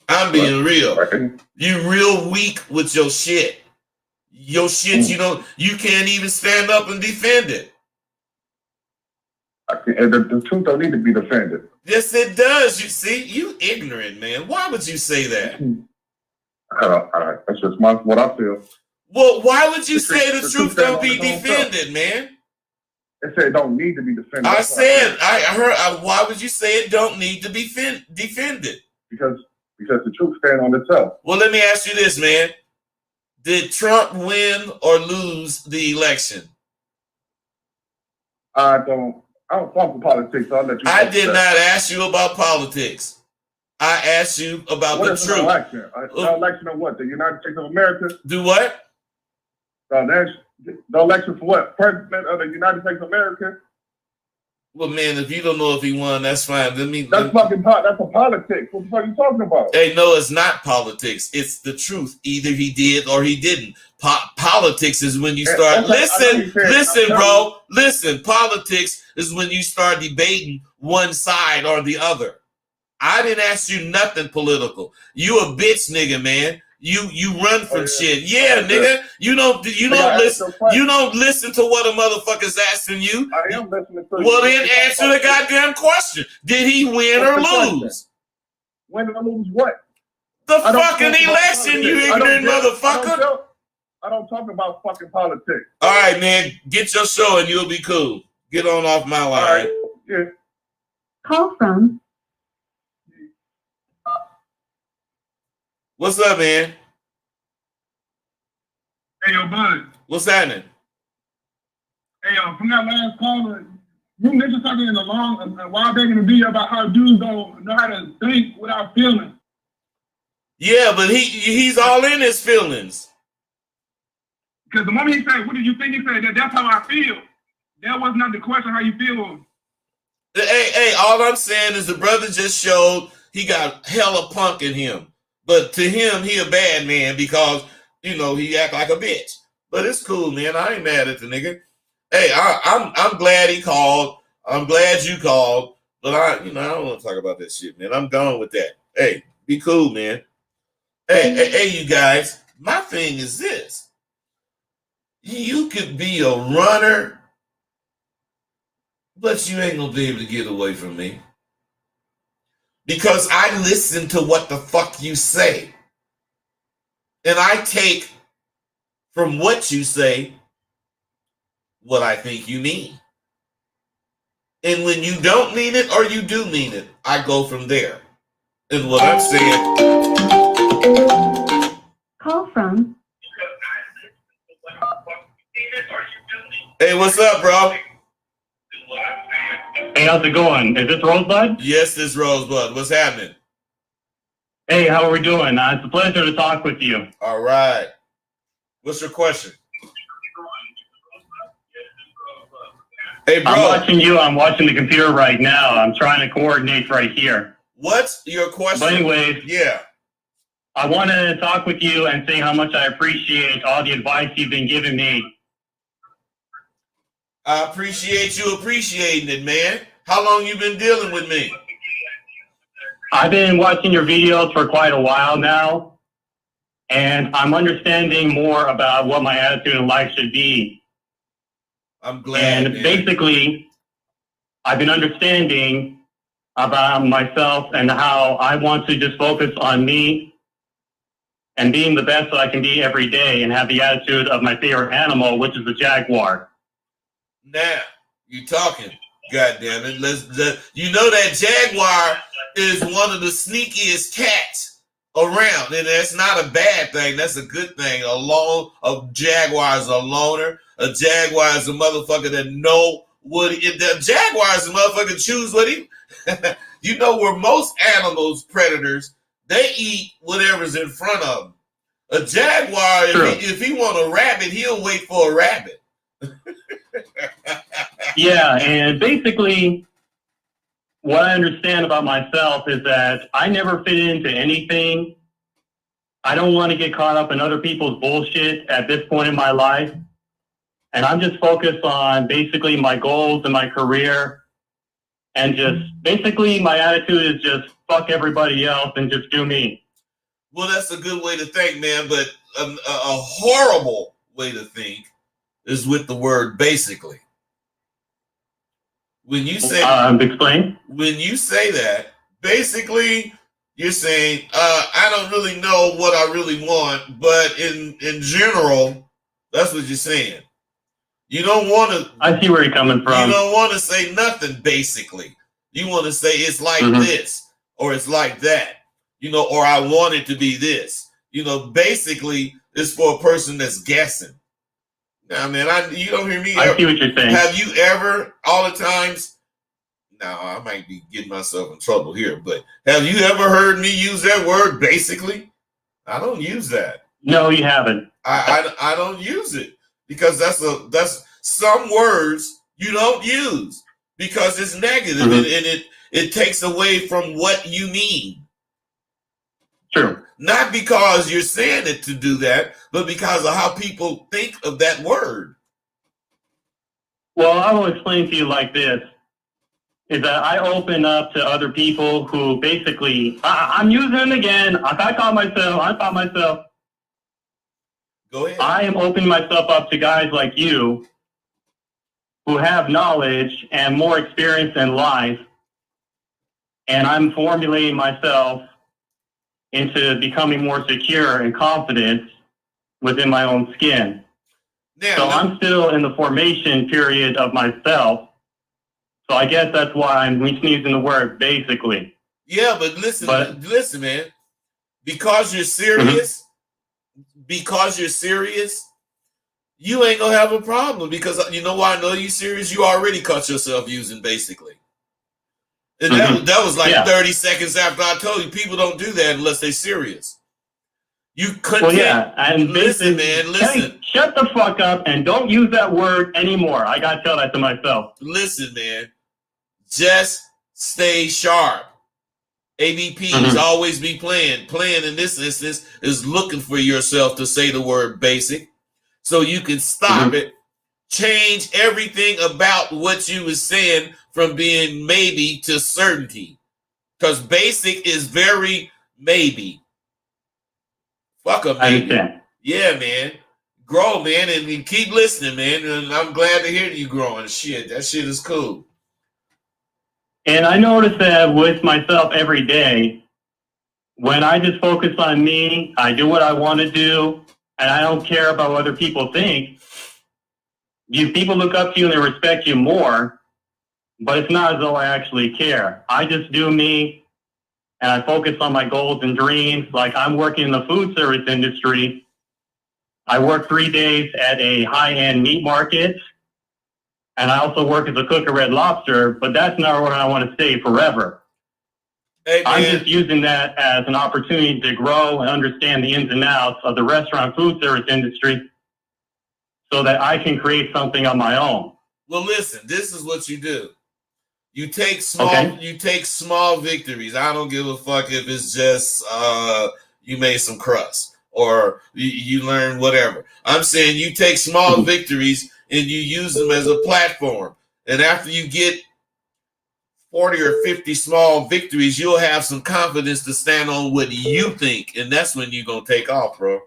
I'm being real. You real weak with your shit. Your shit, you can't even stand up and defend it. The truth don't need to be defended. Yes, it does. You see, you ignorant, man. Why would you say that? That's just what I feel. Well, why would you say the truth truth stand don't on be its own self. defended, man? It said it don't need to be defended. I That's what said, I heard. Why would you say it don't need to be defended? Because the truth stand on itself. Well, let me ask you this, man. Did Trump win or lose the election? I don't talk about politics. So I'll let you. I did not ask you about politics. I asked you about what the is truth. An election? An election of what? The United States of America? Do what? The election for what? President of the United States of America? Well, man, if you don't know if he won, that's fine. That's a politics. What the fuck are you talking about? Hey, no, it's not politics. It's the truth. Either he did or he didn't. Politics is when you start. Listen, bro. Listen, politics is when you start debating one side or the other. I didn't ask you nothing political. You a bitch nigga, man. You run from shit. Yeah, nigga. You don't listen. You don't listen to what a motherfucker's asking you. I am listening to you. Well, then answer the goddamn question. Did he win or lose? Win or lose what? The fucking election, you ignorant motherfucker. I don't talk about fucking politics. All right, man. Get your show and you'll be cool. Get on off my line. All right. Yeah. Call from. What's up, man? Hey, yo, bud. What's happening? Hey, yo, from that last call, you mentioned something in a while back in the video about how dudes don't know how to think without feeling. Yeah, but he's all in his feelings. Because the moment he said, what did you think? He said, that's how I feel. That was not the question how you feel. Hey, all I'm saying is the brother just showed he got hella punk in him. But to him, he a bad man because, he act like a bitch. But it's cool, man. I ain't mad at the nigga. Hey, I'm glad he called. I'm glad you called. But I don't want to talk about that shit, man. I'm done with that. Hey, be cool, man. Hey, you guys. My thing is this. You could be a runner, but you ain't gonna be able to get away from me. Because I listen to what the fuck you say. And I take from what you say what I think you mean. And when you don't mean it or you do mean it, I go from there. And what I'm saying. Call from. Hey, what's up, bro? Hey, how's it going? Is this Rosebud? Yes, this Rosebud. What's happening? Hey, how are we doing? It's a pleasure to talk with you. All right. What's your question? Hey, bro. I'm watching you. I'm watching the computer right now. I'm trying to coordinate right here. What's your question? But anyways, yeah. I wanted to talk with you and say how much I appreciate all the advice you've been giving me. I appreciate you appreciating it, man. How long you been dealing with me? I've been watching your videos for quite a while now, and I'm understanding more about what my attitude in life should be. I'm glad, And man. basically, I've been understanding about myself and how I want to just focus on me and being the best that I can be every day and have the attitude of my favorite animal, which is the jaguar. Now, you talking. God damn it. You know that jaguar is one of the sneakiest cats around. And that's not a bad thing. That's a good thing. A jaguar is a loner. A jaguar is a motherfucker that know what the jaguar is a motherfucker choose what he you know where most animals, predators, they eat whatever's in front of them. A jaguar, if he want a rabbit, he'll wait for a rabbit. Yeah, and basically what I understand about myself is that I never fit into anything. I don't want to get caught up in other people's bullshit at this point in my life. And I'm just focused on basically my goals and my career. And just basically my attitude is just fuck everybody else and just do me. Well, that's a good way to think, man. But a horrible way to think is with the word basically. When you say explain. When you say that, basically You're saying, I don't really know what I really want, but in general, that's what you're saying. You don't want to. I see where you're coming You from. don't want to say nothing. Basically, you want to say it's like this or it's like that. Or I want it to be this. Basically, it's for a person that's guessing. Now, man, you don't hear me. I see what you're saying. Have you ever, all the times? Now, I might be getting myself in trouble here, but have you ever heard me use that word? Basically, I don't use that. No, you haven't. I don't use it because that's some words you don't use because it's negative and it takes away from what you mean. True. Not because you're saying it to do that, but because of how people think of that word. Well, I will explain to you like this. Is that I open up to other people who basically, I'm using it again. I caught myself. Go ahead. I am opening myself up to guys like you who have knowledge and more experience in life. And I'm formulating myself into becoming more secure and confident within my own skin. Now, So I'm still in the formation period of myself. So I guess that's why I'm using the word basically. Yeah, but listen, man. Because you're serious, you ain't gonna have a problem. Because you know why I know you serious? You already caught yourself using basically. And that was like 30 seconds after I told you. People don't do that unless they're serious. You couldn't. Well, yeah, and listen, man. Listen. Hey, shut the fuck up and don't use that word anymore. I gotta tell that to myself. Listen, man. Just stay sharp. ABPs always be playing. Playing in this instance is looking for yourself to say the word basic so you can stop it. Change everything about what you was saying from being maybe to certainty. Because basic is very maybe. Fuck a maybe. Yeah, man. Grow, man, and keep listening, man. And I'm glad to hear you growing. Shit, that shit is cool. And I notice that with myself every day, when I just focus on me, I do what I want to do, and I don't care about what other people think. People look up to you and they respect you more, but it's not as though I actually care. I just do me, and I focus on my goals and dreams. Like I'm working in the food service industry. I work 3 days at a high-end meat market. And I also work as a cook at Red Lobster, but that's not where I want to stay forever. Hey, I'm just using that as an opportunity to grow and understand the ins and outs of the restaurant food service industry so that I can create something on my own. Well, listen, this is what you do. You take small victories. I don't give a fuck if it's just you made some crust or you learn whatever. I'm saying you take small victories and you use them as a platform. And after you get 40 or 50 small victories, you'll have some confidence to stand on what you think. And that's when you're going to take off, bro.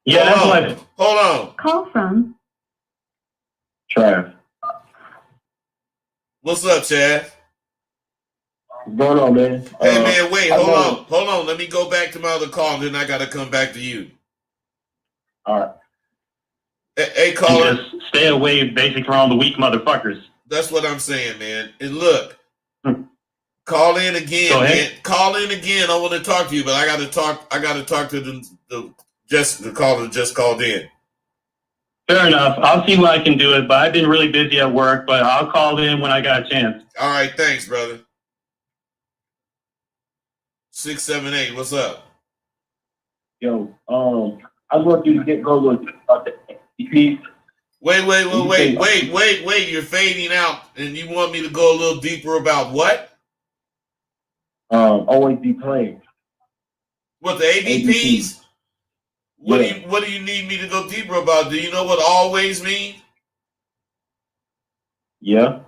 Yeah, Hold on. Call from Trav. What's up, Chad? What's going on, man? Hey, man, wait, hold on. Let me go back to my other call, and then I got to come back to you. All right. Hey, caller. Just stay away, basically, from all the weak motherfuckers. That's what I'm saying, man. And look, call in again, man. Call in again. I want to talk to you, but I got to talk to the caller that just called in. Fair enough. I'll see what I can do it, but I've been really busy at work, but I'll call in when I got a chance. All right, thanks, brother. 678, what's up? Yo, I want you to go with the EP. Wait. You're fading out, and you want me to go a little deeper about what? Always be playing. What, the ABPs? What do you need me to go deeper about? Do you know what always means? Yeah.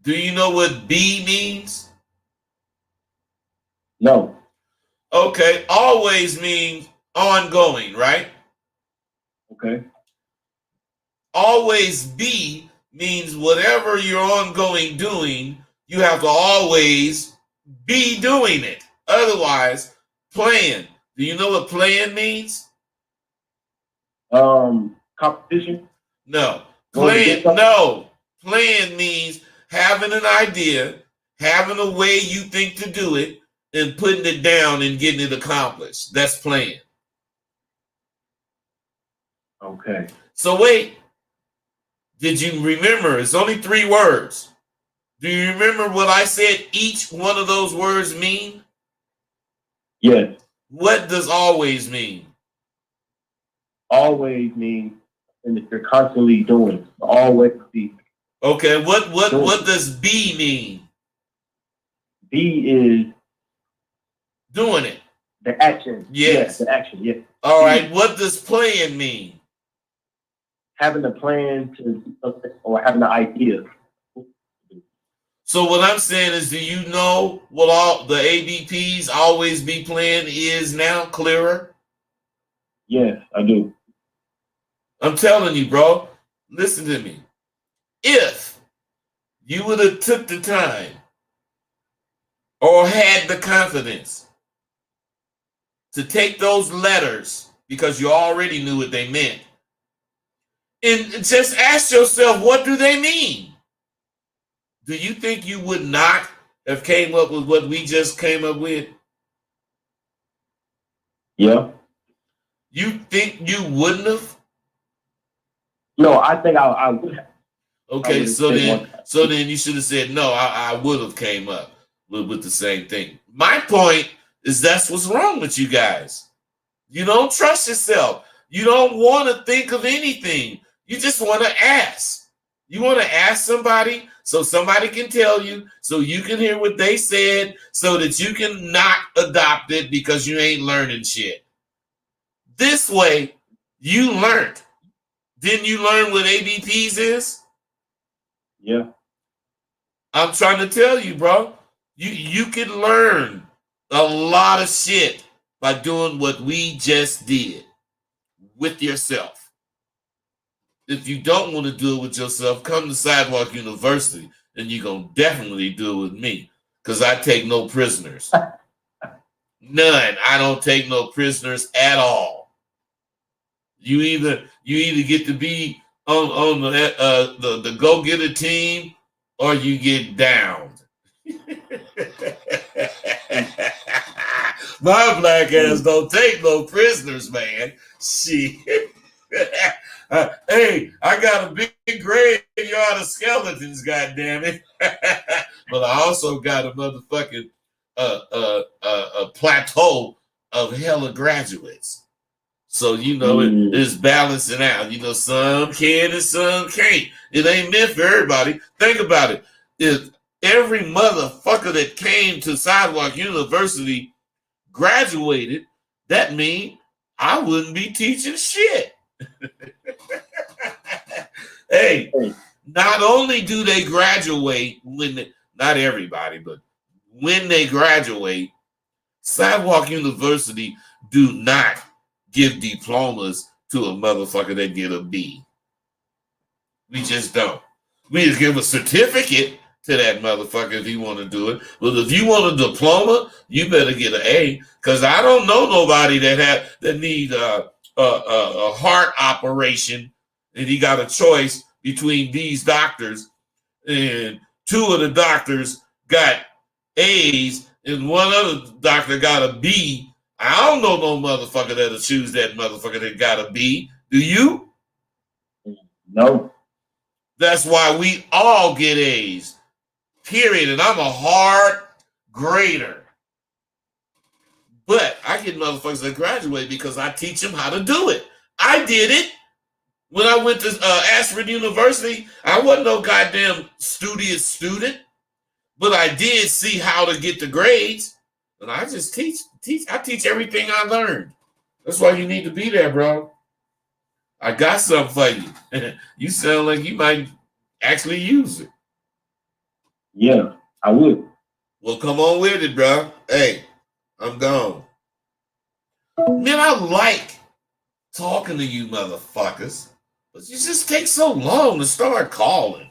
Do you know what B means? No. Okay, always means ongoing, right? Okay. Always be means whatever you're ongoing doing, you have to always be doing it. Otherwise, plan. Do you know what plan means? Competition. No. Going to get Plan. something? No. Plan means having an idea, having a way you think to do it, and putting it down and getting it accomplished. That's plan. Okay. So wait. Did you remember? It's only 3 words. Do you remember what I said each one of those words mean? Yes. What does always mean? Always means and that you're constantly doing. Always be. Okay, what does be mean? Be is Doing it. the action. Yes. The action. Yes. All right, what does plan mean? Having a plan to do something or having an idea. So what I'm saying is, do you know what all the ABPs always be plan is now? Clearer? Yes, I do. I'm telling you, bro. Listen to me. If you would have took the time or had the confidence to take those letters, because you already knew what they meant, and just ask yourself, what do they mean? Do you think you would not have came up with what we just came up with? Yeah. You think you wouldn't have? No, I think I would have. Okay, so then you should have said no. I would have came up with the same thing. My point is that's what's wrong with you guys. You don't trust yourself. You don't want to think of anything. You just want to ask. You want to ask somebody so somebody can tell you, so you can hear what they said, so that you can not adopt it because you ain't learning shit. This way, you learned. Didn't you learn what ABPs is? Yeah. I'm trying to tell you, bro. You can learn a lot of shit by doing what we just did with yourself. If you don't want to do it with yourself, come to Sidewalk University and you're going to definitely do it with me because I take no prisoners. None. I don't take no prisoners at all. You either get to be on the go-getter team or you get downed. My black ass don't take no prisoners, man. Shit. Hey, I got a big graveyard of skeletons, goddammit. But I also got a motherfucking a plateau of hella graduates. So it's balancing out. Some can and some can't. It ain't meant for everybody. Think about it. If every motherfucker that came to Sidewalk University graduated, that means I wouldn't be teaching shit. Hey, not only do they graduate not everybody, but when they graduate, Sidewalk University do not give diplomas to a motherfucker that get a B. We just don't. We just give a certificate to that motherfucker if you want to do it. But if you want a diploma, you better get an A, because I don't know nobody that need a heart operation and he got a choice between these doctors, and 2 of the doctors got A's and 1 other doctor got a B. I don't know no motherfucker that'll choose that motherfucker that got a B. Do you? No. That's why we all get A's. Period. And I'm a hard grader. But I get motherfuckers that graduate because I teach them how to do it. I did it. When I went to Ashford University, I wasn't no goddamn studious student, but I did see how to get the grades. And I just teach. I teach everything I learned. That's why you need to be there, bro. I got something for you. You sound like you might actually use it. Yeah, I would. Well, come on with it, bro. Hey, I'm gone. Man, I like talking to you motherfuckers, but you just take so long to start calling.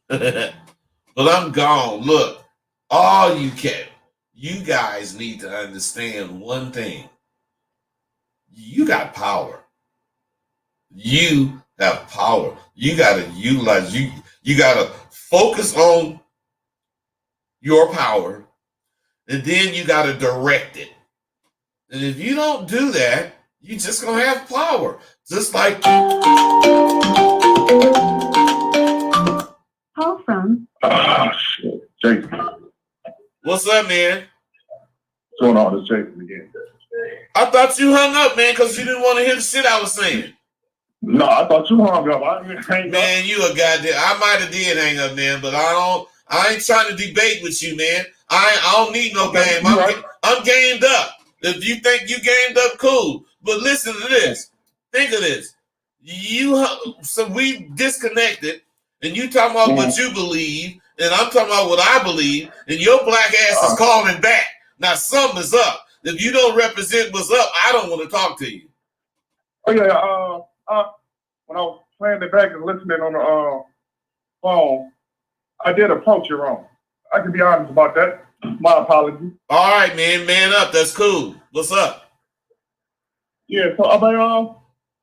But I'm gone. Look, all you can. you guys need to understand one thing. You got power. You have power. You got to utilize you got to focus on your power, and then you got to direct it. And if you don't do that, you just gonna have power. Just like Call from Shit. Jason. what's up, man? What's going on? This Jason again. I thought you hung up, man, because you didn't want to hear the shit I was saying. No, I thought you hung up. I didn't hang up. Man, you a goddamn. I might have did hang up, man, but I ain't trying to debate with you, man. I don't need no Okay, game. you right. I'm gamed up. If you think you gamed up, cool. But listen to this. Think of this. So we disconnected, and you talking about what you believe, and I'm talking about what I believe, and your black ass is calling back. Now something's up. If you don't represent what's up, I don't want to talk to you. Oh yeah. When I was playing it back and listening on the phone, I did approach you wrong. I can be honest about that. My apologies. All right, man. Man up. That's cool. What's up? Yeah. So,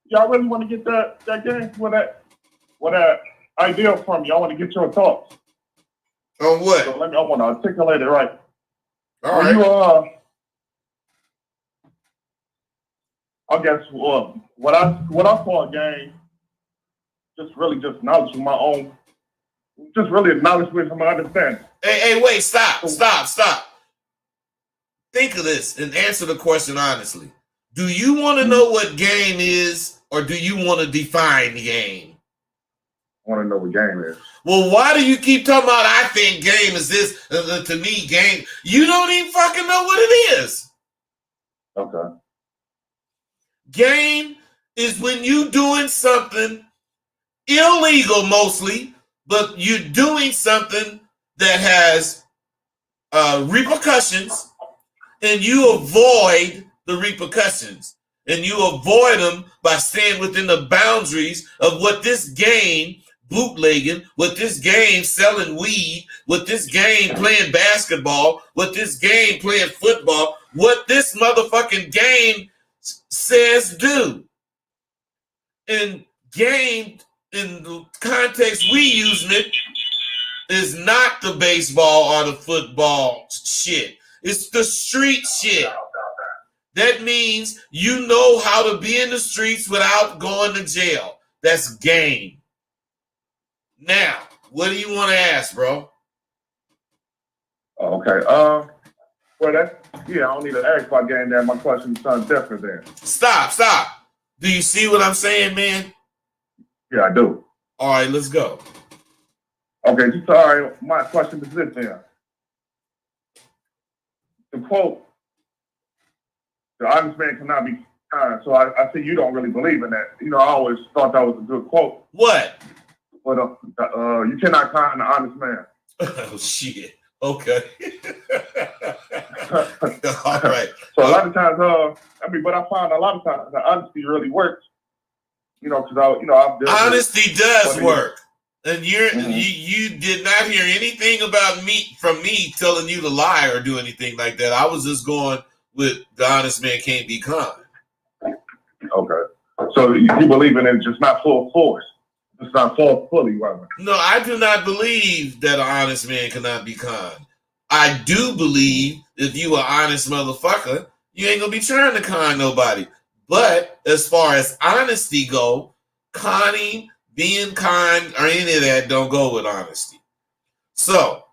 y'all really want to get that game with that idea from you? I want to get your thoughts. On what? So I want to articulate it right. All When right. I guess what I saw a game, just knowledge from my own, just really acknowledgement from my understanding. Hey, wait, stop. Think of this and answer the question honestly. Do you want to know what game is, or do you want to define the game? I want to know what game is. Well, why do you keep talking about I think game is this? To me, game. You don't even fucking know what it is. Okay. Game is when you doing something illegal mostly, but you're doing something that has repercussions, and you avoid the repercussions, and you avoid them by staying within the boundaries of what this game bootlegging, what this game selling weed, what this game playing basketball, what this game playing football, what this motherfucking game says do. And game, in the context we using it, is not the baseball or the football shit. It's the street shit. That means you know how to be in the streets without going to jail. That's game. Now, what do you want to ask, bro? Okay. Well, I don't need to ask about game there. My question is something different then. Stop. Do you see what I'm saying, man? Yeah, I do. All right, let's go. Okay, just sorry. My question is this then. The quote, the honest man cannot be kind. So I see you don't really believe in that. You know, I always thought that was a good quote. What? But you cannot con an honest man. Oh, shit. Okay. All right. So a lot of times, but I find a lot of times the honesty really works. You know, because honesty does work. And you did not hear anything about from me telling you to lie or do anything like that. I was just going with the honest man can't be con. Okay. So you believe in it, just not full force. It's not fully, right? No, I do not believe that an honest man cannot be con. I do believe if you an honest motherfucker, you ain't gonna be trying to con nobody. But as far as honesty go, conning, being kind, or any of that don't go with honesty. So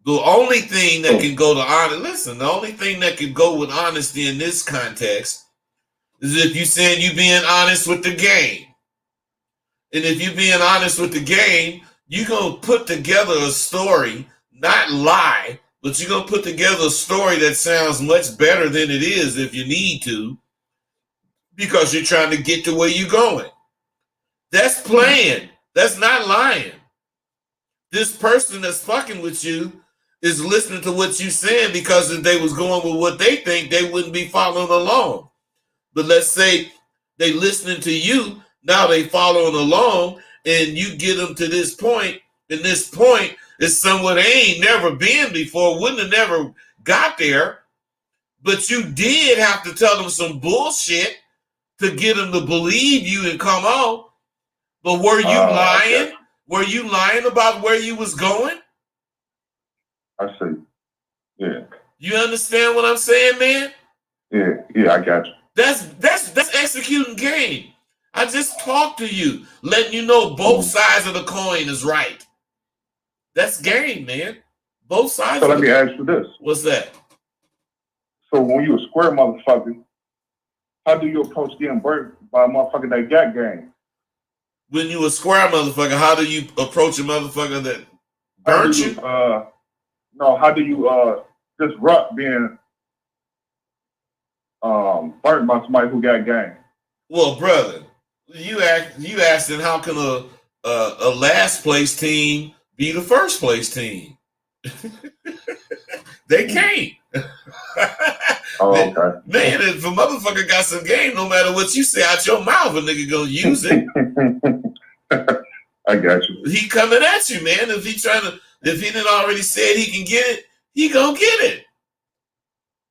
the only thing that can go to the only thing that can go with honesty in this context is if you saying you being honest with the game. And if you're being honest with the game, you're going to put together a story, not lie, but you're going to put together a story that sounds much better than it is if you need to, because you're trying to get to where you're going. That's playing. That's not lying. This person that's fucking with you is listening to what you're saying, because if they was going with what they think, they wouldn't be following along. But let's say they listening to you, now they following along, and you get them to this point, and this point It's somewhere they ain't never been before, wouldn't have never got there. But you did have to tell them some bullshit to get them to believe you and come on. But were you lying? Okay. Were you lying about where you was going? I see. Yeah. You understand what I'm saying, man? Yeah, I got you. That's executing game. I just talked to you, letting you know both sides of the coin is right. That's game, man. Both sides. So let me ask you this. What's that? So when you a square motherfucker, how do you approach getting burnt by a motherfucker that got game? When you a square motherfucker, how do you approach a motherfucker that burnt you? No, how do you disrupt being burnt by somebody who got game? Well, brother, you asking how can a last place team be the first place team? They can't. Okay. Man, if a motherfucker got some game, no matter what you say out your mouth, a nigga gonna use it. I got you. He coming at you, man. If he didn't already said he can get it, he gonna get it.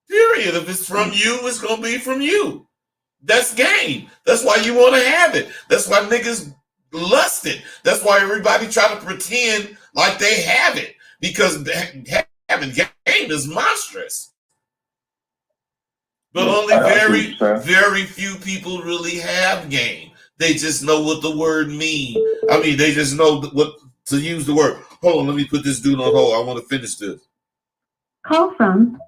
Period. If it's from you, it's gonna be from you. That's game. That's why you want to have it. That's why niggas lust it. That's why everybody try to pretend like they have it, because having game is monstrous. But only very few people really have game. They just know what the word means. I mean, they just know what to use the word. Hold on, let me put this dude on hold. I want to finish this. Call from.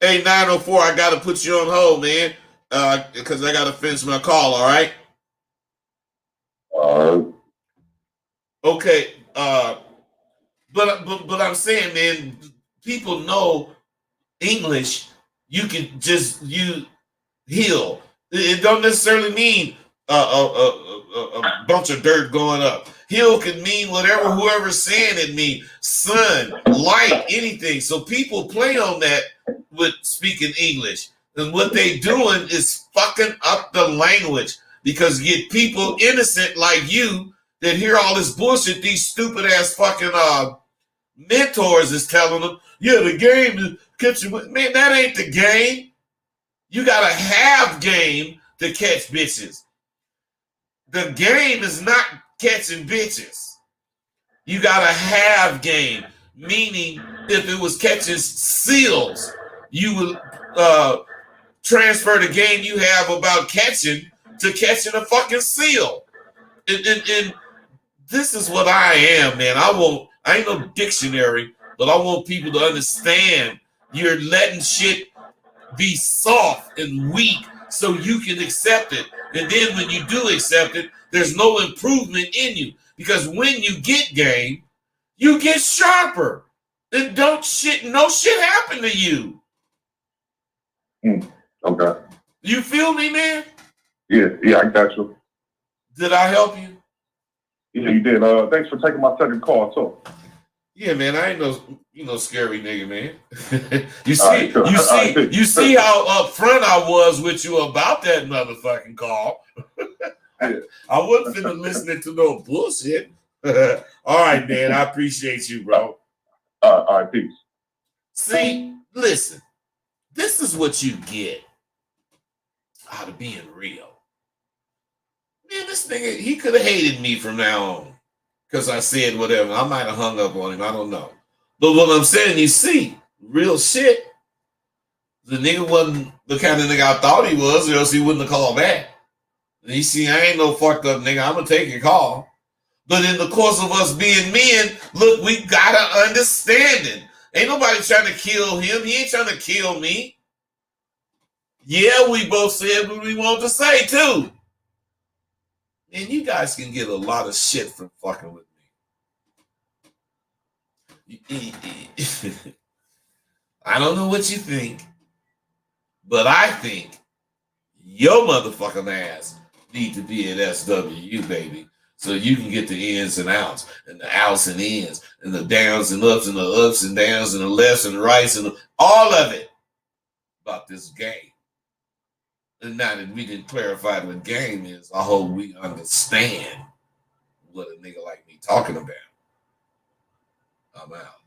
Hey, 904, I got to put you on hold, man, because I got to finish my call, all right? Okay, but I'm saying, man, people know English. You can just heal. It don't necessarily mean a bunch of dirt going up. Heal can mean whatever whoever's saying it mean. Sun, light, anything. So people play on that with speaking English. And what they doing is fucking up the language, because you get people innocent like you that hear all this bullshit these stupid ass fucking mentors is telling them. Yeah, the game is catching. Man, that ain't the game. You gotta have game to catch bitches. The game is not catching bitches. You gotta have game. Meaning, if it was catching seals, you would transfer the game you have about catching to catching a fucking seal. And this is what I am, man. I ain't no dictionary, but I want people to understand you're letting shit be soft and weak so you can accept it. And then when you do accept it, there's no improvement in you. Because when you get game, you get sharper. And no shit happen to you. Okay. You feel me, man? Yeah, I got you. Did I help you? Yeah, you did. Thanks for taking my second call too. Yeah, man, I ain't no scary nigga, man. You see how upfront I was with you about that motherfucking call. I wasn't finna listening to no bullshit. All right, man, I appreciate you, bro. All right, peace. See, listen, this is what you get out of being real. Man, this nigga, he could have hated me from now on because I said whatever. I might have hung up on him. I don't know. But what I'm saying, you see, real shit, the nigga wasn't the kind of nigga I thought he was, or else he wouldn't have called back. And you see, I ain't no fucked up nigga. I'm going to take your call. But in the course of us being men, look, we got to understand it. Ain't nobody trying to kill him. He ain't trying to kill me. Yeah, we both said what we wanted to say, too. And you guys can get a lot of shit from fucking with me. I don't know what you think, but I think your motherfucking ass need to be at SWU, baby, so you can get the ins and outs, and the outs and ins, and the downs and ups, and the ups and downs, and the lefts and the rights, and all of it about this game. And now that we didn't clarify what game is, I hope we understand what a nigga like me talking about. I'm out.